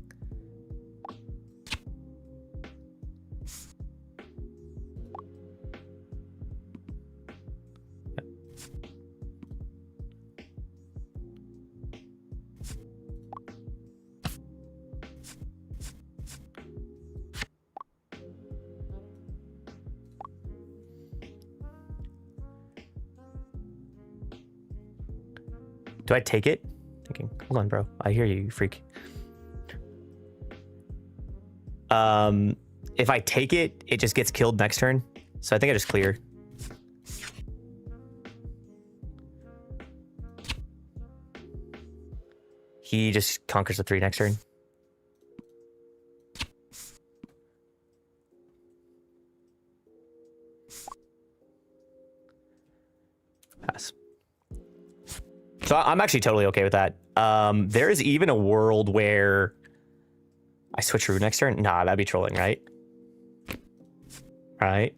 Do I take it? Thinking, hold on, bro. I hear you, you freak. If I take it, it just gets killed next turn. So I think I just clear. He just conquers the 3 next turn. Pass. So I'm actually totally okay with that. There is even a world where I switch Rue next turn? Nah, that'd be trolling, right? Right?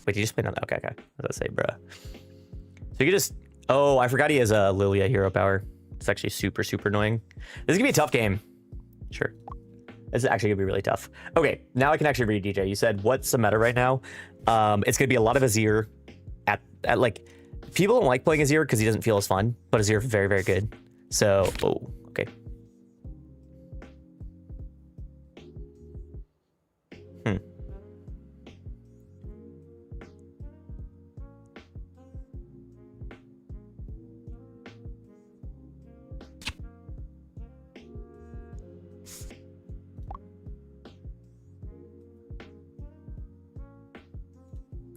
Wait, you just played on that? Okay, okay. What did I say, bruh? So you can just... Oh, I forgot he has a Lilia hero power. It's actually super, super annoying. This is gonna be a tough game. Sure. This is actually gonna be really tough. Okay, now I can actually read DJ. You said, what's the meta right now? It's gonna be a lot of Azir at like... People don't like playing Azir because he doesn't feel as fun, but Azir is very, very good. So, oh, okay.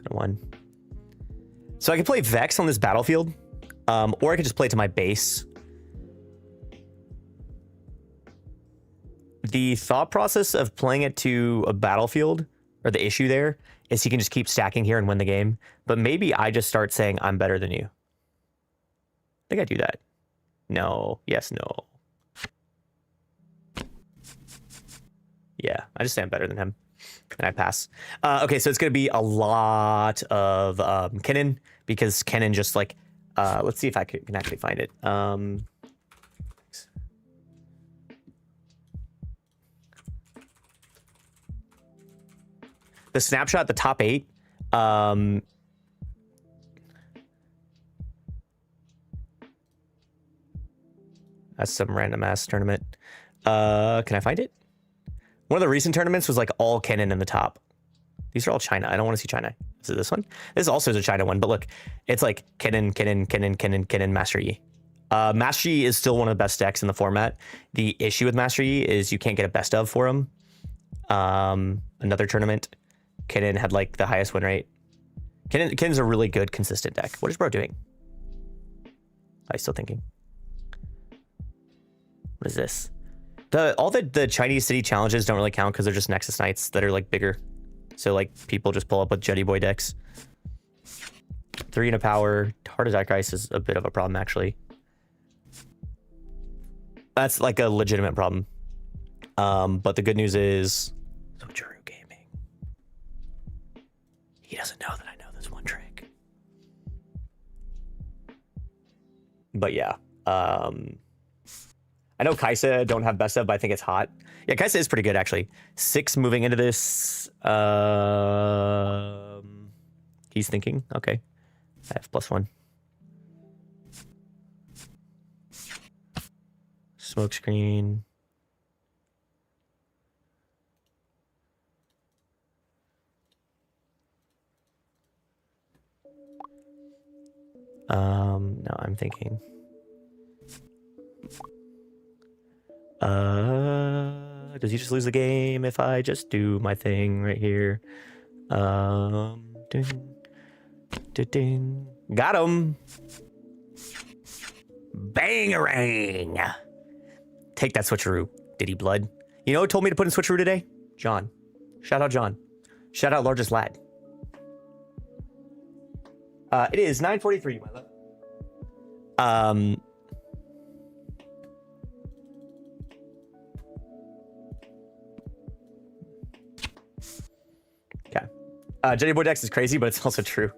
One. So I can play Vex on this battlefield, or I could just play it to my base. The thought process of playing it to a battlefield, or the issue there, is he can just keep stacking here and win the game. But maybe I just start saying, I'm better than you. I think I do that. No. Yes, no. Yeah, I just say I'm better than him. And I pass. Okay, so it's going to be a lot of Kennen, because Kennen just like... let's see if I can actually find it. The snapshot, the top 8. That's some random ass tournament. Can I find it? One of the recent tournaments was like all Kennen in the top. These are all China. I don't want to see China. Is it this one? This also is a China one, but look, it's like Kennen, Master Yi. Master Yi is still one of the best decks in the format. The issue with Master Yi is you can't get a best of for him. Another tournament, Kennen had like the highest win rate. Kennen's a really good, consistent deck. What is bro doing? I'm still thinking. What is this? All the Chinese city challenges don't really count because they're just Nexus Knights that are like bigger. So like people just pull up with Jetty Boy decks. 3 and a power. Heart Attack Ice is a bit of a problem actually. That's like a legitimate problem. But the good news is, so Juru Gaming, he doesn't know that I know this one trick. But yeah, I know Kaisa don't have best of, but I think it's hot. Yeah, Kaisa is pretty good, actually. 6 moving into this. He's thinking. Okay. I have +1. Smoke screen. No, I'm thinking. Does he just lose the game if I just do my thing right here? Ding, ding. Got him. Bangarang. Take that switcheroo, Diddy Blood. You know who told me to put in switcheroo today? John. Shout out John. Shout out largest lad. It is 9:43, my love. Jetty Boy Dex is crazy, but it's also true.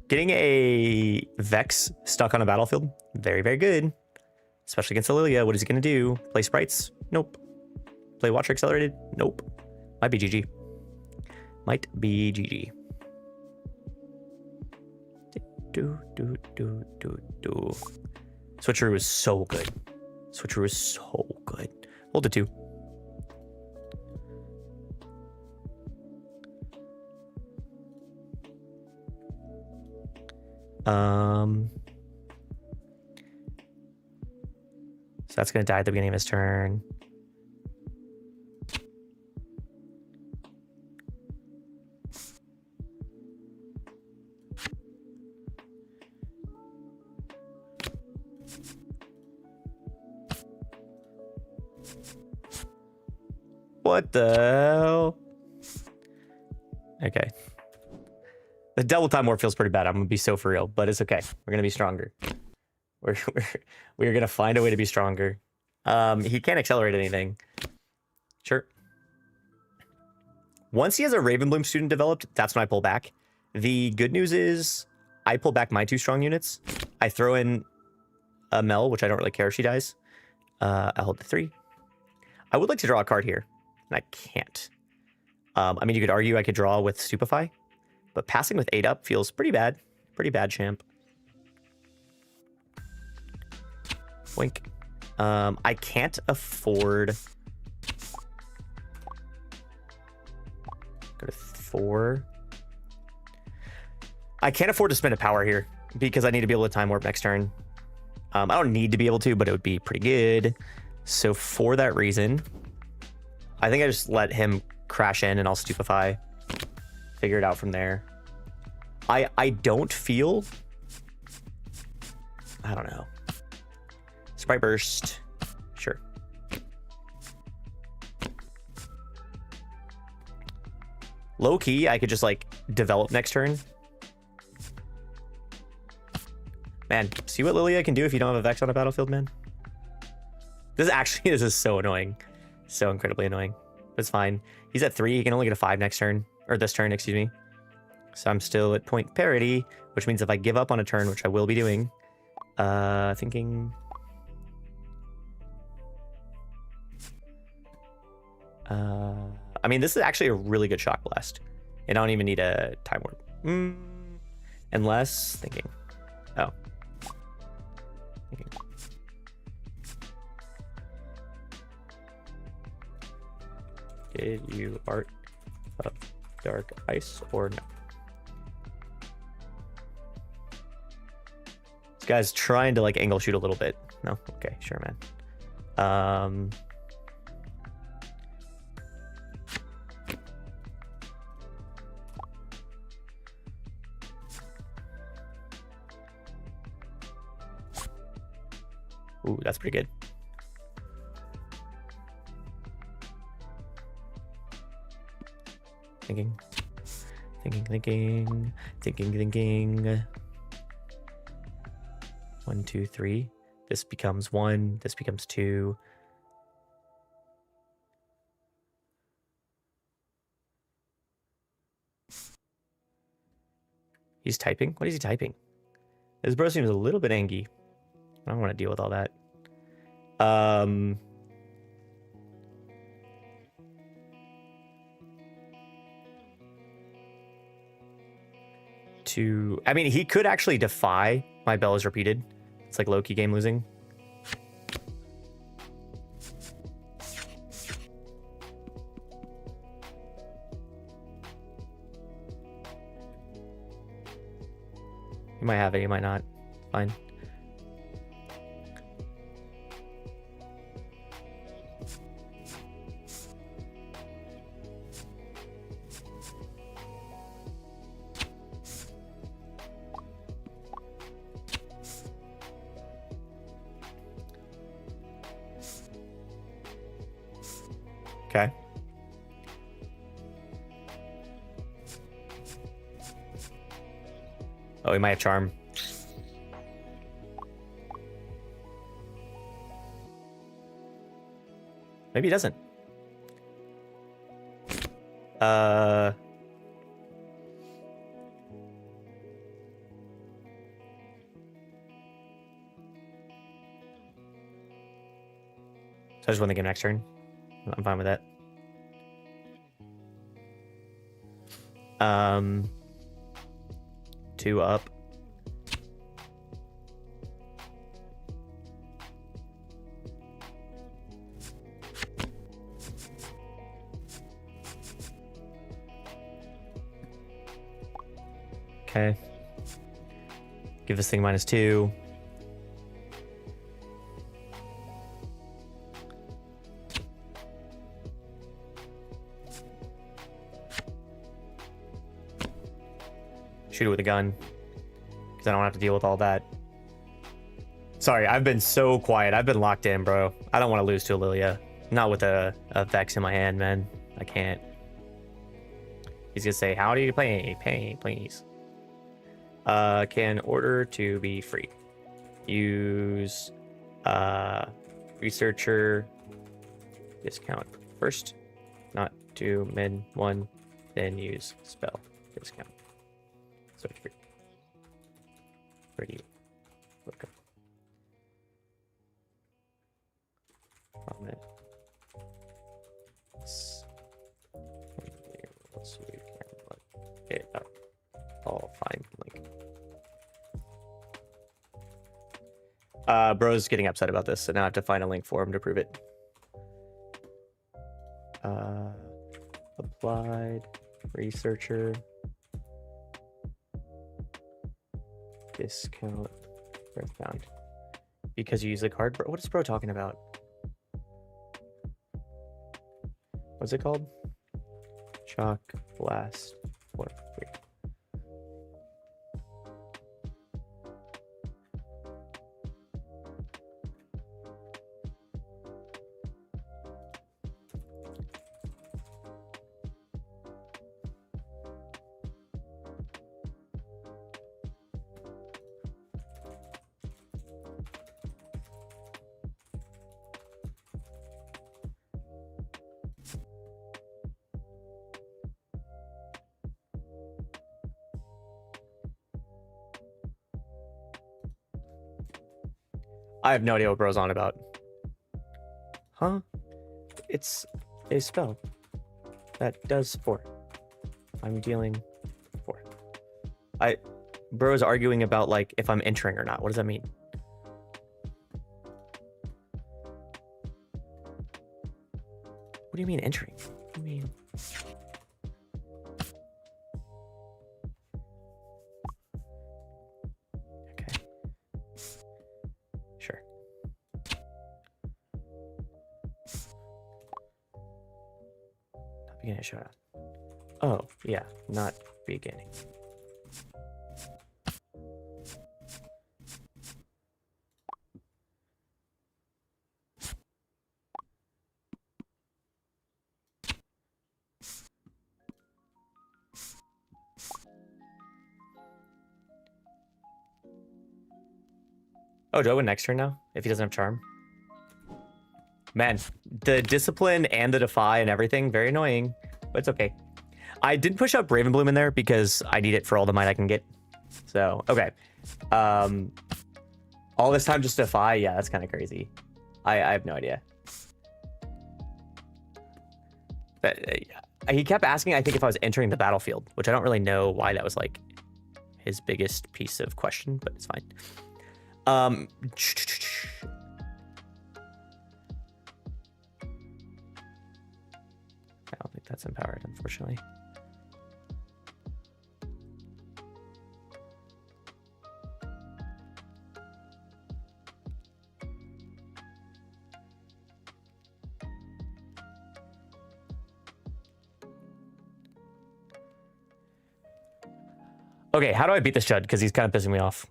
Getting a Vex stuck on a battlefield, very, very good. Especially against Lilia. What is he going to do? Play Sprites? Nope. Play Watcher Accelerated? Nope. Might be GG. Might be GG. Switcheroo is so good. Switcheroo is so good. Hold it 2. So that's going to die at the beginning of his turn. What the hell? Okay. The double time warp feels pretty bad. I'm going to be so for real, but it's okay. We're going to be stronger. We're gonna find a way to be stronger. He can't accelerate anything. Sure. Once he has a Ravenbloom student developed, that's when I pull back. The good news is I pull back my 2 strong units. I throw in a Mel, which I don't really care if she dies. I hold the 3. I would like to draw a card here, and I can't. I mean, you could argue I could draw with Stupefy, but passing with 8 up feels pretty bad. Pretty bad, champ. Wink. I can't afford... Go to 4. I can't afford to spend a power here because I need to be able to time warp next turn. I don't need to be able to, but it would be pretty good. So for that reason, I think I just let him crash in and I'll Stupefy. Figure it out from there. I don't feel... I don't know. Sprite Burst. Sure. Low key, I could just like develop next turn. Man, see what Lilia can do if you don't have a Vex on a battlefield, man? This is so annoying. So incredibly annoying. It's fine. He's at 3. He can only get a 5 next turn. Or this turn, excuse me. So I'm still at point parity, which means if I give up on a turn, which I will be doing, thinking... I mean, this is actually a really good Shock Blast. And I don't even need a Time Warp. Unless... Thinking. Oh. Thinking. Did you Art of Dark Ice or no? This guy's trying to like angle shoot a little bit. No? Okay, sure, man. Ooh, that's pretty good. Thinking. 1, 2, 3. This becomes 1. This becomes 2. He's typing? What is he typing? This bro seems a little bit angry. I don't want to deal with all that. I mean, he could actually defy my bell is repeated. It's like low-key game losing. He might have it, he might not. Fine. Okay. Oh, he might have charm. Maybe he doesn't. So I just win the game next turn. I'm fine with that. 2 up. Okay. Give this thing -2. Shoot it with a gun, because I don't have to deal with all that. Sorry, I've been so quiet. I've been locked in, bro. I don't want to lose to Lilia. Not with a Vex in my hand, man. I can't. He's gonna say, how do you play? Pay, please. Can order to be free. use researcher discount first, not to min 1, then use spell discount. So it's free. Where do you look up? Comment. Let's see if we can look it up. I'll find link. Bro's getting upset about this, so now I have to find a link for him to prove it. Applied researcher discount Riftbound. Because you use the card. What is Bro talking about? What's it called? Shock blast for free. I have no idea what Bro's on about. Huh? It's a spell that does 4. I'm dealing 4. Bro's arguing about like if I'm entering or not. What does that mean? What do you mean entering? What do you mean? Beginning showdown. Oh, yeah, not beginning. Oh, do I win next turn now? If he doesn't have charm? Man, the discipline and the defy and everything, very annoying, but it's okay. I did push up Ravenbloom in there because I need it for all the might I can get. So, okay. All this time just defy? Yeah, that's kind of crazy. I have no idea. But he kept asking, I think, if I was entering the battlefield, which I don't really know why that was like his biggest piece of question, but it's fine. I don't think that's empowered, unfortunately. Okay, how do I beat this Chud? Because he's kind of pissing me off.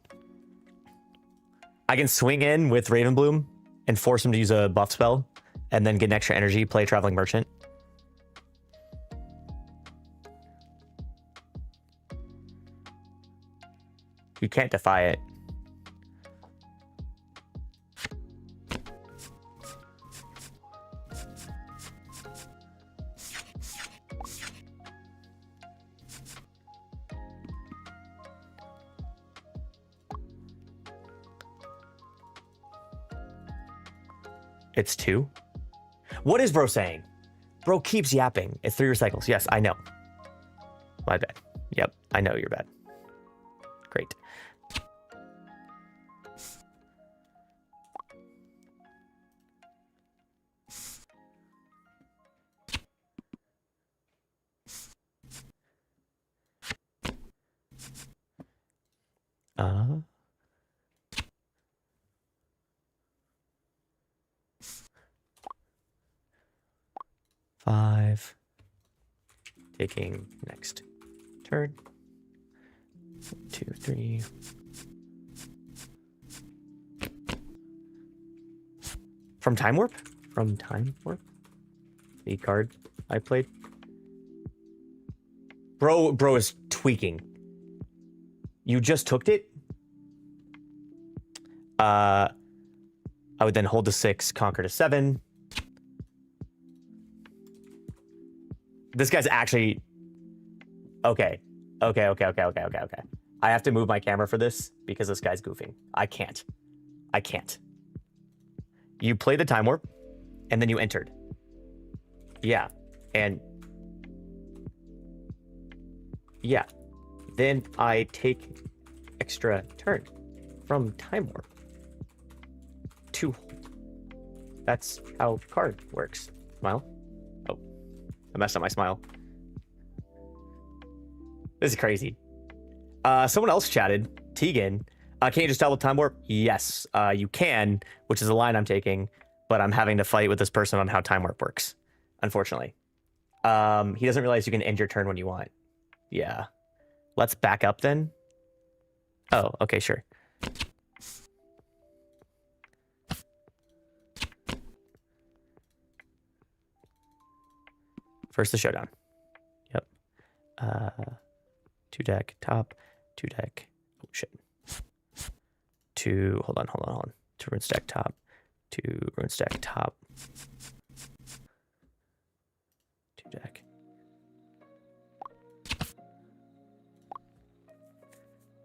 I can swing in with Ravenbloom and force him to use a buff spell, and then get an extra energy, play Traveling Merchant. You can't defy it. It's 2. What is Bro saying? Bro keeps yapping. It's 3 recycles. Yes, I know. My bad. Yep, I know you're bad. Great. Five. Taking next turn. 2, 3. From Time Warp? From Time Warp? The card I played. Bro is tweaking. You just took it? I would then hold to 6, conquer to 7. This guy's actually... Okay. I have to move my camera for this because this guy's goofing. I can't. You play the time warp, and then you entered. Yeah. And... Yeah. Then I take extra turn from time warp to hold. That's how card works. Smile. Oh, I messed up my smile. This is crazy. Someone else chatted. Tegan. Can't you just tell with time warp? Yes, you can, which is a line I'm taking, but I'm having to fight with this person on how time warp works, unfortunately. He doesn't realize you can end your turn when you want. Yeah. Let's back up then. Oh, okay, sure. First the showdown. Yep. 2 deck top, 2 deck. Oh shit. 2. Hold on. 2 rune stack top, 2 rune stack top. 2 deck.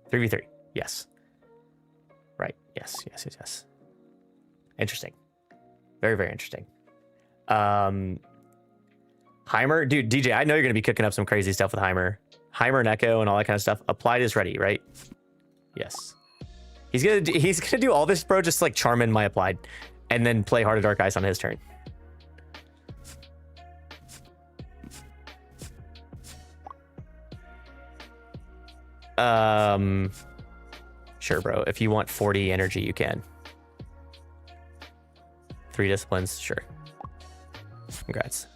Three v 3. Yes. Right. Yes. Interesting. Very, very interesting. Heimer, dude, DJ, I know you're gonna be cooking up some crazy stuff with Heimer and Echo and all that kind of stuff. Applied is ready, right? Yes. He's gonna do all this, bro. Just like charm in my applied, and then play Heart of Dark Ice on his turn. Sure, bro. If you want 40 energy, you can. 3 disciplines, sure. Congrats.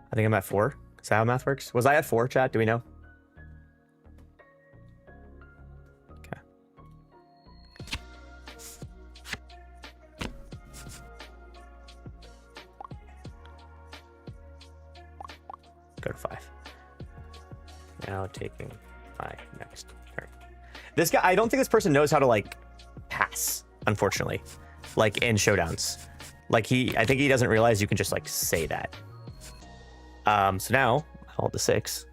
I think I'm at 4. Is that how math works? Was I at 4, chat? Do we know? Okay. Go to 5. Now taking my next turn. This guy, I don't think this person knows how to like pass, unfortunately. Like in showdowns. Like I think he doesn't realize you can just like say that. So now I'll hold the 6.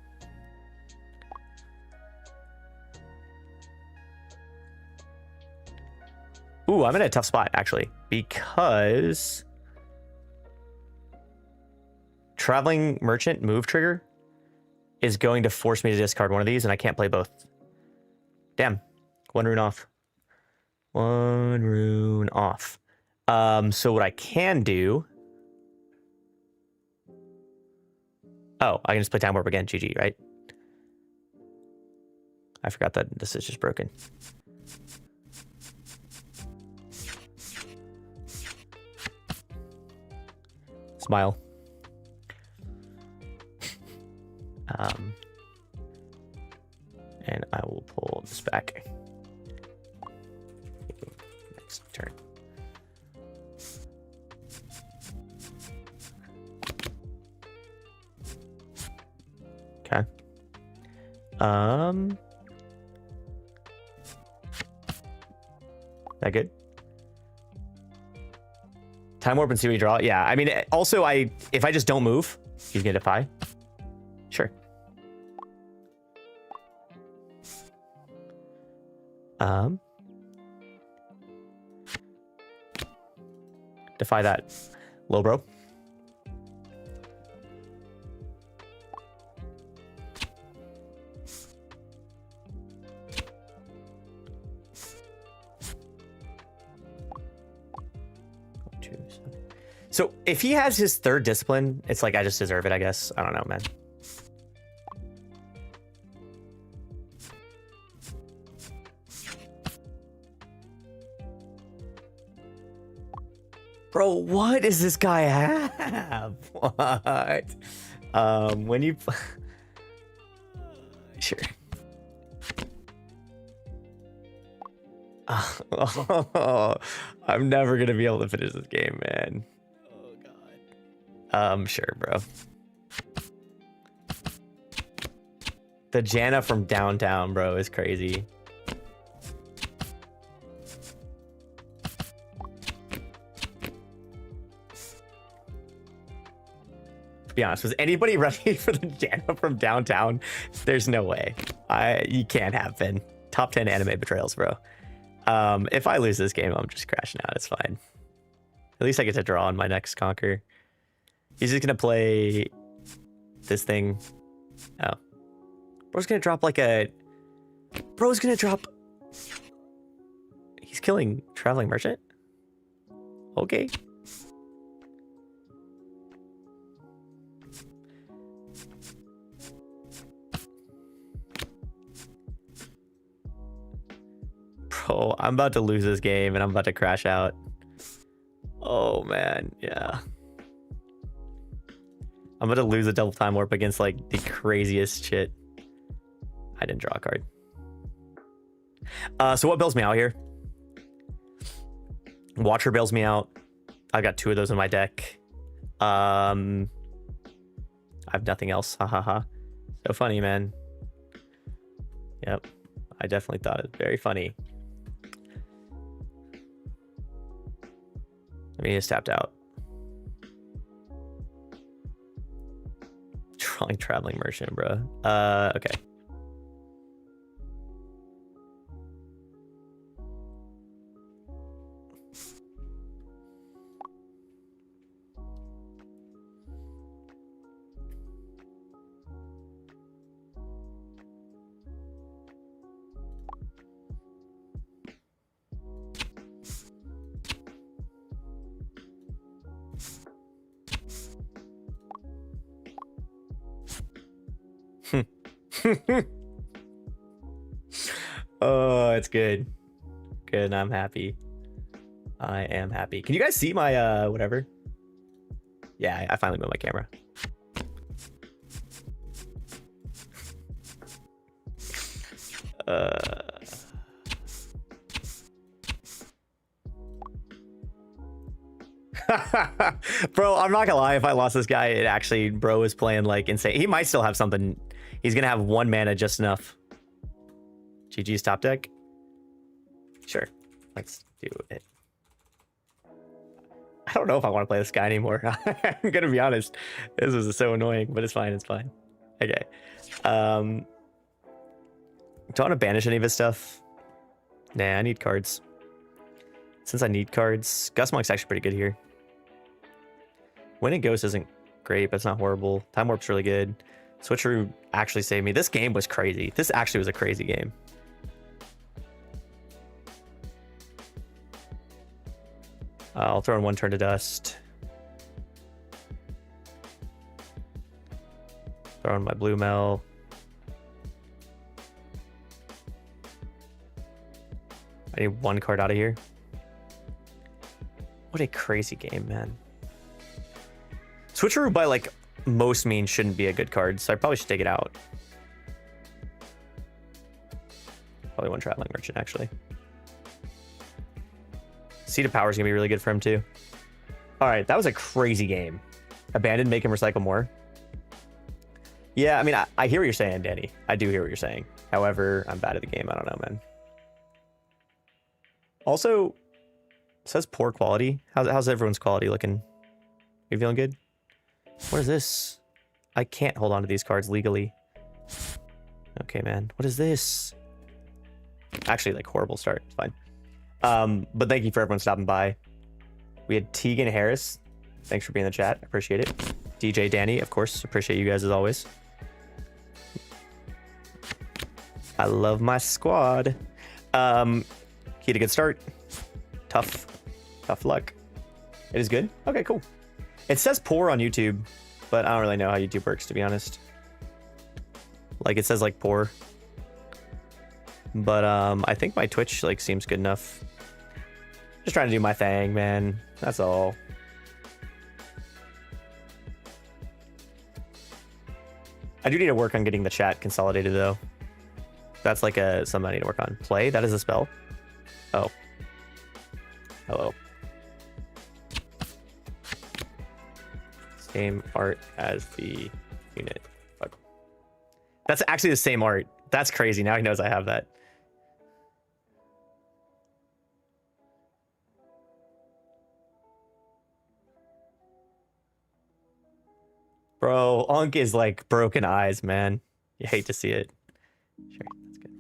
Ooh, I'm in a tough spot actually, because Traveling Merchant move trigger is going to force me to discard one of these, and I can't play both. Damn. 1 rune off. 1 rune off. So what I can do... Oh, I can just play Time Warp again. GG, right? I forgot that this is just broken. Smile. And I will pull this back. Next turn. Okay. That good? Time warp and see what you draw. Yeah, I mean, also, if I just don't move, he's gonna defy. Sure. Defy that, low bro. So if he has his 3rd discipline, it's like I just deserve it, I guess. I don't know, man. Bro, what does this guy have? What? When you... Sure. Oh, I'm never gonna be able to finish this game, man. Oh god. Sure, bro. The Jana from downtown, bro, is crazy. To be honest, was anybody ready for the Jana from downtown? There's no way. You can't have been. Top 10 anime betrayals, bro. If I lose this game, I'm just crashing out. It's fine. At least I get to draw on my next conquer. He's just gonna play this thing. Oh. Bro's gonna drop like a... Bro's gonna drop... He's killing Traveling Merchant? Okay. Bro, I'm about to lose this game and I'm about to crash out. Oh man, yeah. I'm about to lose a double time warp against like the craziest shit. I didn't draw a card. So what bails me out here? Watcher bails me out. I've got 2 of those in my deck. I have nothing else. Ha ha ha. So funny, man. Yep. I definitely thought it very funny. I mean, he just tapped out. Drawing Traveling Merchant, bro. Okay. Oh, it's good. Good, I'm happy. I am happy. Can you guys see my whatever? Yeah, I finally moved my camera. Bro, I'm not gonna lie, if I lost this guy, it actually, bro is playing like insane. He might still have something. He's gonna have 1 mana just enough. GG's top deck. Sure, let's do it. I don't know if I want to play this guy anymore. I'm gonna be honest. This is so annoying, but it's fine. It's fine. Okay. Do I want to banish any of his stuff? Nah, I need cards. Since I need cards, Gust Monk's actually pretty good here. Winning Ghost isn't great, but it's not horrible. Time Warp's really good. Switcheroo actually saved me. This game was crazy. This actually was a crazy game. I'll throw in 1 turn to dust. Throw in my blue Mel. I need 1 card out of here. What a crazy game, man. Switcheroo by like most means shouldn't be a good card, so I probably should take it out. Probably 1 Traveling Merchant, actually. Seed of Power is going to be really good for him, too. All right, that was a crazy game. Abandon, make him recycle more. Yeah, I mean, I hear what you're saying, Danny. I do hear what you're saying. However, I'm bad at the game. I don't know, man. Also, it says poor quality. How's everyone's quality looking? You feeling good? What is this? I can't hold on to these cards legally. Okay, man. What is this? Actually, like, horrible start. It's fine. But thank you for everyone stopping by. We had Tegan Harris. Thanks for being in the chat. Appreciate it. DJ Danny, of course. Appreciate you guys as always. I love my squad. He had a good start. Tough luck. It is good? Okay, cool. It says poor on YouTube, but I don't really know how YouTube works, to be honest. Like, it says, like, poor. But, I think my Twitch, like, seems good enough. Just trying to do my thing, man. That's all. I do need to work on getting the chat consolidated, though. That's like something I need to work on. Play? That is a spell? Oh. Hello. Same art as the unit. Fuck. That's actually the same art. That's crazy. Now he knows I have that. Bro, Unk is like broken eyes, man. You hate to see it. Sure, that's good.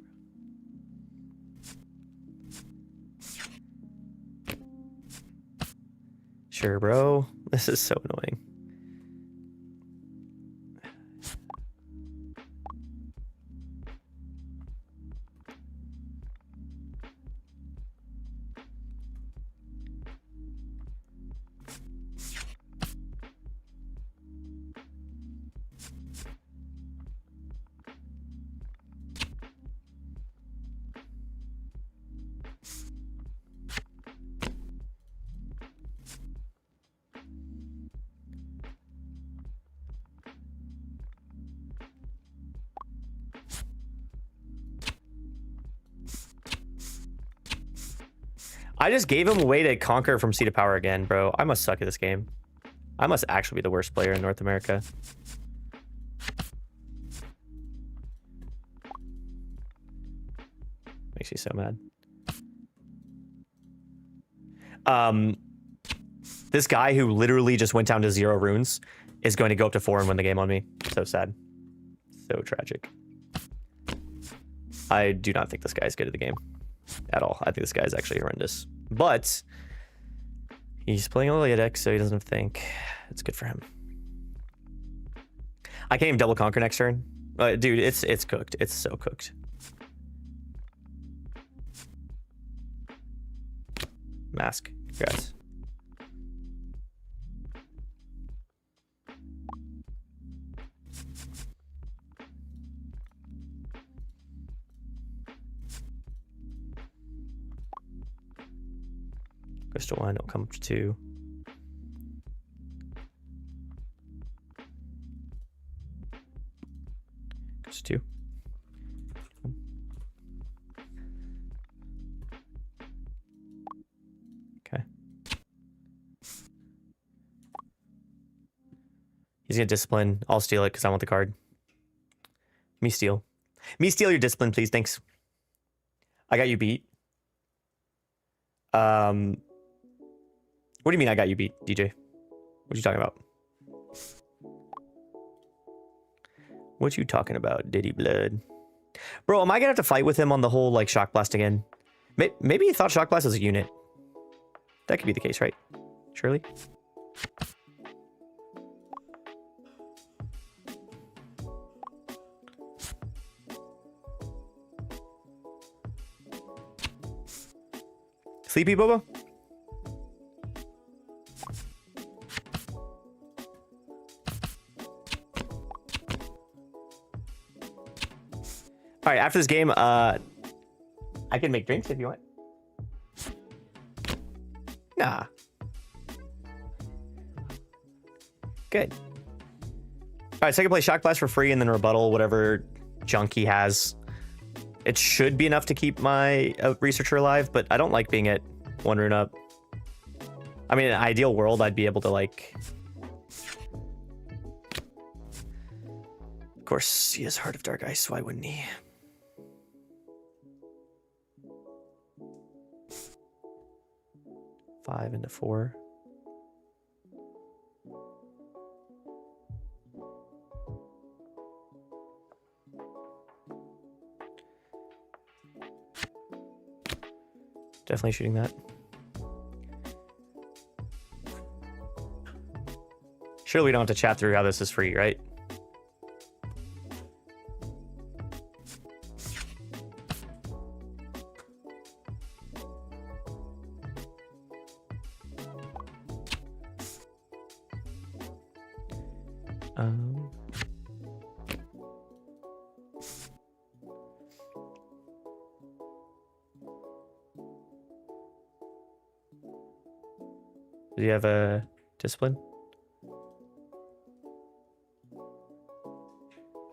Sure, bro. This is so annoying. I just gave him a way to conquer from Seat of Power again, bro. I must suck at this game. I must actually be the worst player in North America. Makes me so mad. This guy who literally just went down to 0 runes is going to go up to 4 and win the game on me. So sad. So tragic. I do not think this guy is good at the game at all. I think this guy is actually horrendous. But he's playing Lilia deck, so he doesn't think. It's good for him. I can't even double conquer next turn. Dude, it's cooked. It's so cooked. Mask. Congrats. Goes to 1, it'll come up to 2. Goes to 2. Okay. He's gonna discipline. I'll steal it because I want the card. Me steal. Me steal your discipline, please. Thanks. I got you beat. What do you mean I got you beat, DJ? What you talking about? What you talking about, Diddy Blood? Bro, am I gonna have to fight with him on the whole, like, Shock Blast again? Maybe he thought Shock Blast was a unit. That could be the case, right? Surely? Sleepy Boba? All right, after this game, I can make drinks if you want. Nah. Good. All right, so I can play Shock Blast for free and then rebuttal whatever junk he has. It should be enough to keep my researcher alive, but I don't like being at 1 rune up. I mean, in an ideal world, I'd be able to, like... Of course, he has Heart of Dark Ice, why wouldn't he? Five into 4. Definitely shooting that. Surely we don't have to chat through how this is free, right? Does he have a discipline?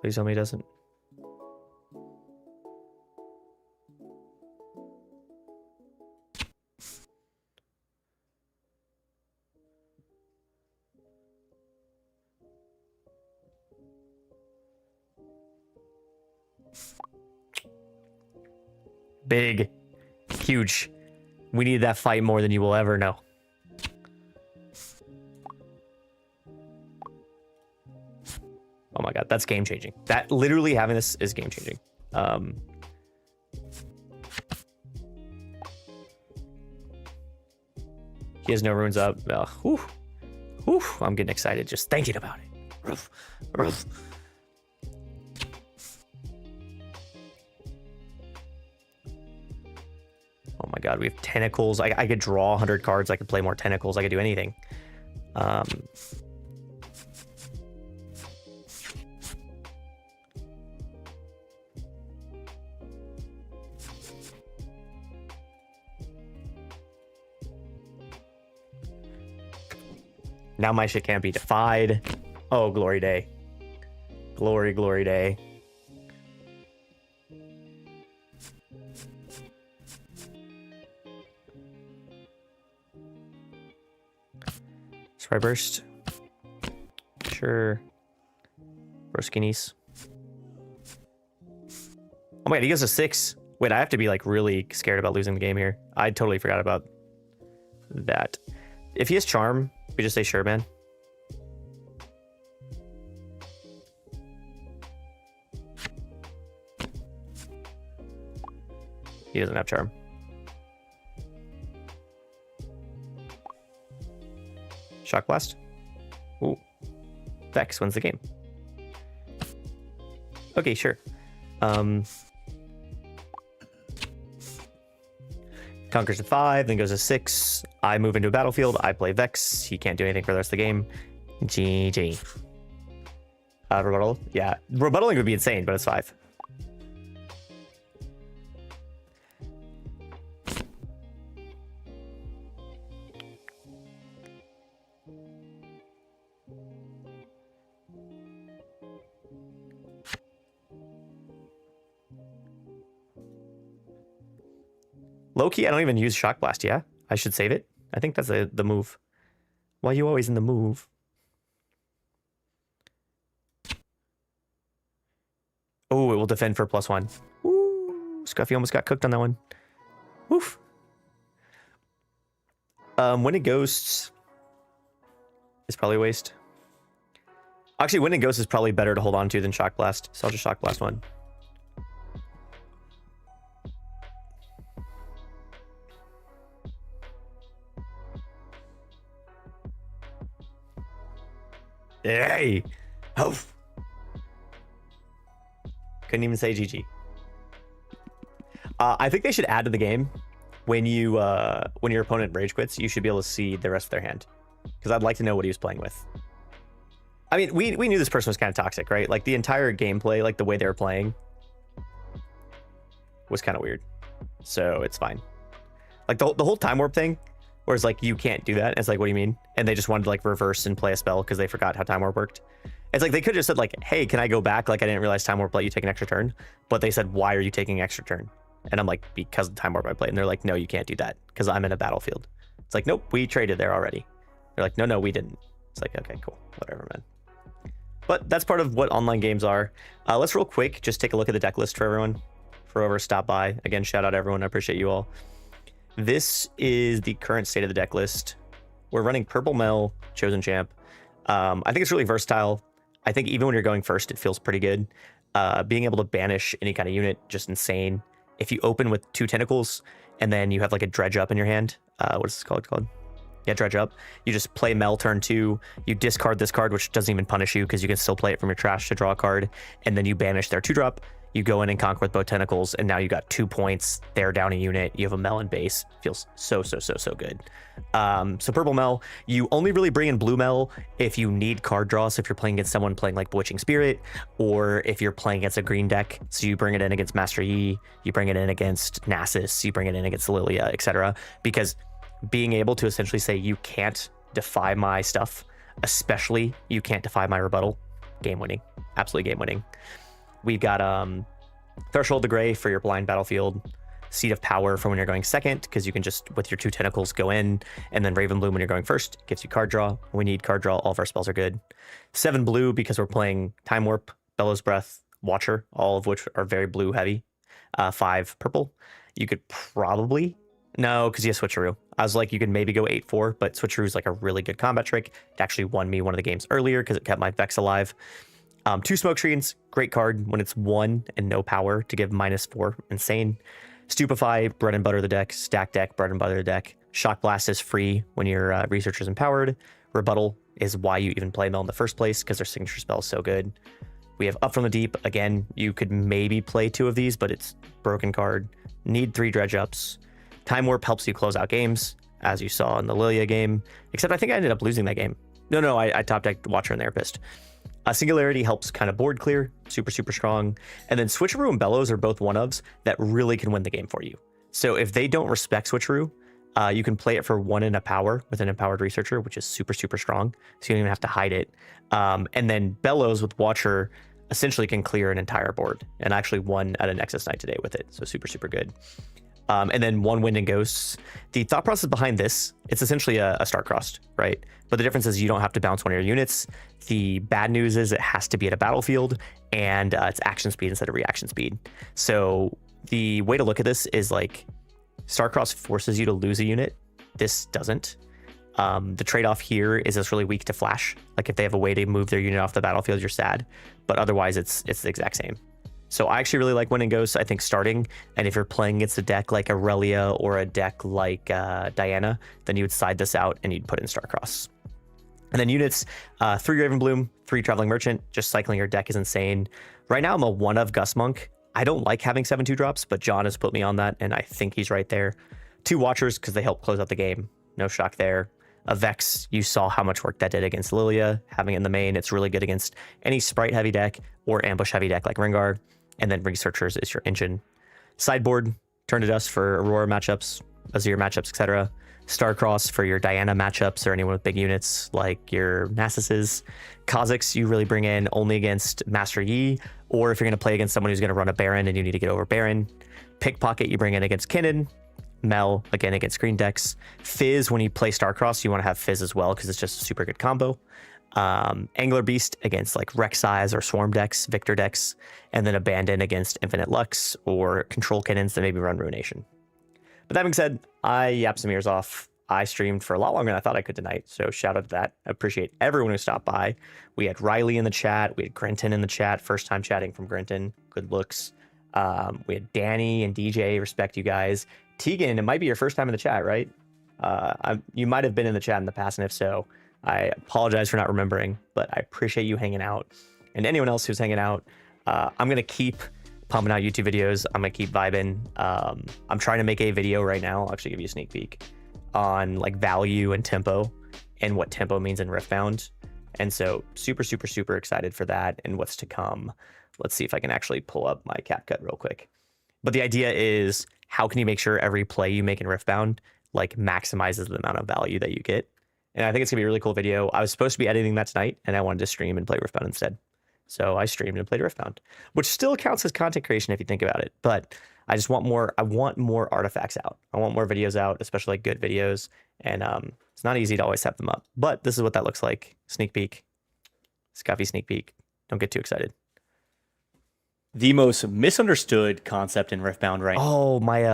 Please tell me he doesn't. Big. Huge. We need that fight more than you will ever know. Oh my god, that's game changing. That literally having this is game changing. He has no runes up. Whew. Whew. I'm getting excited just thinking about it. Ruff. Ruff. Oh my god, we have tentacles. I could draw 100 cards. I could play more tentacles. I could do anything. Now my shit can't be defied. Oh, glory day. Glory, glory day. Spry burst. Sure. Burst skinnies. Oh my god, he goes to 6. Wait, I have to be like really scared about losing the game here. I totally forgot about that. If he has charm, we just say sure, man. He doesn't have charm. Shock Blast. Ooh. Vex wins the game. Okay, sure. Conquers to 5, then goes to 6. I move into a battlefield. I play Vex. He can't do anything for the rest of the game. GG. Rebuttal? Yeah. Rebuttaling would be insane, but it's 5. Low-key, I don't even use Shock Blast, yeah? I should save it. I think that's the move. Why are you always in the move? Oh, it will defend for +1. Ooh, Scruffy almost got cooked on that one. Oof. Winning Ghosts is probably a waste. Actually, Winning Ghosts is probably better to hold on to than Shock Blast, so I'll just Shock Blast 1. Hey! Oh! Couldn't even say GG. I think they should add to the game when you when your opponent rage quits, you should be able to see the rest of their hand. Because I'd like to know what he was playing with. I mean, we knew this person was kind of toxic, right? Like the entire gameplay, like the way they were playing was kind of weird. So it's fine. Like the whole time warp thing, where it's like, you can't do that. It's like, what do you mean? And they just wanted to like reverse and play a spell because they forgot how time warp worked. It's like, they could have just said like, hey, can I go back? Like, I didn't realize time warp let you take an extra turn. But they said, why are you taking an extra turn? And I'm like, because of the time warp I played. And they're like, no, you can't do that because I'm in a battlefield. It's like, nope, we traded there already. They're like, no, we didn't. It's like, okay, cool, whatever, man. But that's part of what online games are. Let's real quick just take a look at the deck list for everyone. For whoever stopped by. Again, shout out everyone. I appreciate you all. This is the current state of the deck list. We're running Purple Mel, Chosen Champ. I think it's really versatile. I think even when you're going first, it feels pretty good. Being able to banish any kind of unit, just insane. If you open with 2 tentacles and then you have like a Dredge Up in your hand, what is this called? Yeah, Dredge Up. You just play Mel turn 2. You discard this card, which doesn't even punish you because you can still play it from your trash to draw a card. And then you banish their 2-drop. You go in and conquer with both tentacles, and now you got 2 points. They're down a unit. You have a Mel in base. Feels so good. So Purple Mel, you only really bring in Blue Mel if you need card draw. So if you're playing against someone playing like Bewitching Spirit, or if you're playing against a green deck, so you bring it in against Master Yi, you bring it in against Nasus, you bring it in against Lilia, etc. Because being able to essentially say you can't defy my stuff, especially you can't defy my rebuttal. Game winning, absolutely game winning. We've got Threshold the Gray for your blind battlefield, Seat of Power for when you're going second, because you can just, with your 2 tentacles, go in, and then Raven Bloom when you're going first, gives you card draw. We need card draw, all of our spells are good. 7 blue, because we're playing Time Warp, Bellows Breath, Watcher, all of which are very blue heavy. 5 purple. You could probably, no, because you have Switcheroo. I was like, you could maybe go 8-4, but Switcheroo is like a really good combat trick. It actually won me one of the games earlier because it kept my Vex alive. 2 Smoke Screens, great card when it's 1 and no power to give -4, insane. Stupefy, bread and butter the deck. Stack deck, bread and butter the deck. Shock Blast is free when your Researcher's empowered. Rebuttal is why you even play Mill in the first place, because their signature spell is so good. We have Up from the Deep. Again, you could maybe play 2 of these, but it's broken card. Need 3 Dredge Ups. Time Warp helps you close out games, as you saw in the Lilia game. Except I think I ended up losing that game. No, I top decked Watcher and Therapist. Singularity helps kind of board clear, super strong. And then Switcheroo and Bellows are both one-ofs that really can win the game for you. So if they don't respect Switcheroo, you can play it for 1 in a power with an Empowered Researcher, which is super strong. So you don't even have to hide it. And then Bellows with Watcher essentially can clear an entire board. And I actually won at a Nexus Night today with it. So super good. And then 1 Wind and Ghosts. The thought process behind this, it's essentially a Star-Crossed, right? But the difference is you don't have to bounce one of your units. The bad news is it has to be at a battlefield, and it's action speed instead of reaction speed. So the way to look at this is like Star-Crossed forces you to lose a unit. This doesn't. The trade-off here is it's really weak to flash. Like if they have a way to move their unit off the battlefield, you're sad. But otherwise, it's the exact same. So I actually really like Wind and Ghosts, I think, starting. And if you're playing against a deck like Aurelia or a deck like Diana, then you would side this out and you'd put in Star-Cross. And then units, 3 Raven Bloom, 3 Traveling Merchant. Just cycling your deck is insane. Right now, I'm a 1 of Gus Monk. I don't like having 7 2-drops, but John has put me on that, and I think he's right there. 2 Watchers, because they help close out the game. No shock there. A Vex, you saw how much work that did against Lilia. Having it in the main, it's really good against any Sprite-heavy deck or Ambush-heavy deck like Rengar. And then Researchers is your engine. Sideboard, Turn to Dust for Aurora matchups, Azir matchups, etc. Starcross for your Diana matchups or anyone with big units like your Nasus's. Kha'Zix you really bring in only against Master Yi, or if you're going to play against someone who's going to run a Baron and you need to get over Baron. Pickpocket you bring in against Kinnan. Mel, again, against green decks. Fizz, when you play Starcross, you want to have Fizz as well because it's just a super good combo. Angler Beast against like Rek'Sai's or Swarm decks, Victor decks, and then Abandon against Infinite Lux or Control Cannons that maybe run Ruination. But that being said, I yapped some ears off. I streamed for a lot longer than I thought I could tonight, so shout out to that. I appreciate everyone who stopped by. We had Riley in the chat, we had Grinton in the chat, first time chatting from Grinton, good looks. We had Danny and DJ, respect you guys. Tegan, it might be your first time in the chat, right? You might have been in the chat in the past, and if so, I apologize for not remembering, but I appreciate you hanging out. And anyone else who's hanging out, I'm going to keep pumping out YouTube videos. I'm going to keep vibing. I'm trying to make a video right now. I'll actually give you a sneak peek on like value and tempo and what tempo means in Riftbound. And so super excited for that and what's to come. Let's see if I can actually pull up my CapCut real quick. But the idea is, how can you make sure every play you make in Riftbound like maximizes the amount of value that you get? And I think it's gonna be a really cool video. I was supposed to be editing that tonight, and I wanted to stream and play Riftbound instead. So I streamed and played Riftbound, which still counts as content creation if you think about it. But I just want more. I want more artifacts out. I want more videos out, especially like good videos. And it's not easy to always have them up. But this is what that looks like. Sneak peek, Scuffy sneak peek. Don't get too excited. The most misunderstood concept in Riftbound right now. Oh, my,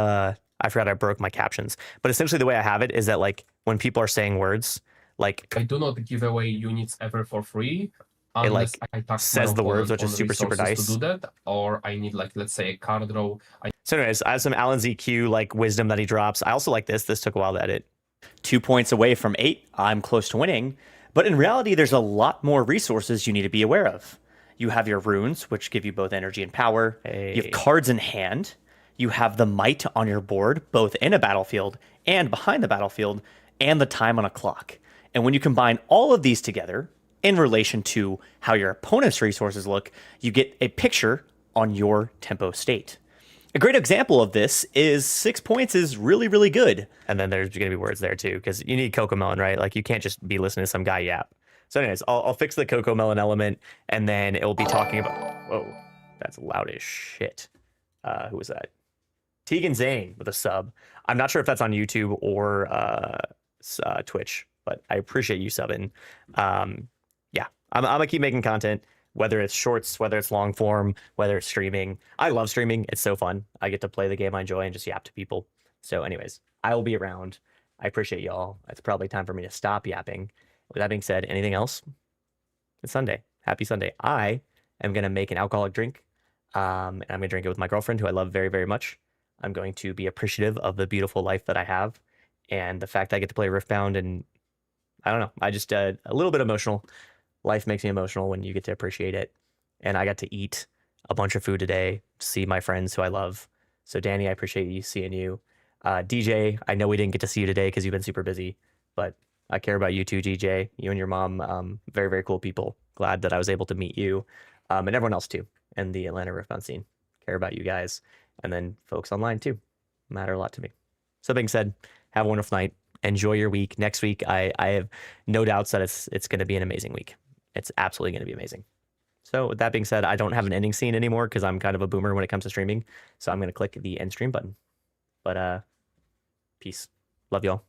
I forgot I broke my captions. But essentially the way I have it is that like when people are saying words, like I do not give away units ever for free. It like I tax says my the words, opponent which is on super resources nice. to do that, or I need like, let's say, a card draw. So anyways, I have some Alan ZQ like wisdom that he drops. I also like this. This took a while to edit. 2 points away from 8. I'm close to winning. But in reality, there's a lot more resources you need to be aware of. You have your runes, which give you both energy and power. Hey. You have cards in hand. You have the might on your board, both in a battlefield and behind the battlefield, and the time on a clock. And when you combine all of these together in relation to how your opponent's resources look, you get a picture on your tempo state. A great example of this is 6 points is really, really good. And then there's going to be words there too, because you need Coco Melon, right? Like you can't just be listening to some guy yap. So anyways, I'll fix the Coco Melon element, and then it will be talking about, whoa, that's loud as shit. Who was that? Tegan Zane with a sub. I'm not sure if that's on YouTube or Twitch, but I appreciate you subbing. Yeah, I'm gonna keep making content, whether it's shorts, whether it's long form, whether it's streaming. I love streaming. It's so fun. I get to play the game I enjoy and just yap to people. So anyways, I will be around. I appreciate y'all. It's probably time for me to stop yapping. With that being said, anything else? It's Sunday. Happy Sunday. I am going to make an alcoholic drink. And I'm going to drink it with my girlfriend, who I love very, very much. I'm going to be appreciative of the beautiful life that I have and the fact that I get to play Riftbound. And I don't know, I just a little bit emotional. Life makes me emotional when you get to appreciate it. And I got to eat a bunch of food today, see my friends who I love. So Danny, I appreciate you seeing you. DJ, I know we didn't get to see you today because you've been super busy, but I care about you too, DJ. You and your mom, very, very cool people. Glad that I was able to meet you, and everyone else too, in the Atlanta Riftbound scene. Care about you guys, and then folks online too. Matter a lot to me. So being said, have a wonderful night. Enjoy your week. Next week, I have no doubts that it's going to be an amazing week. It's absolutely going to be amazing. So with that being said, I don't have an ending scene anymore because I'm kind of a boomer when it comes to streaming. So I'm going to click the end stream button. But peace. Love y'all.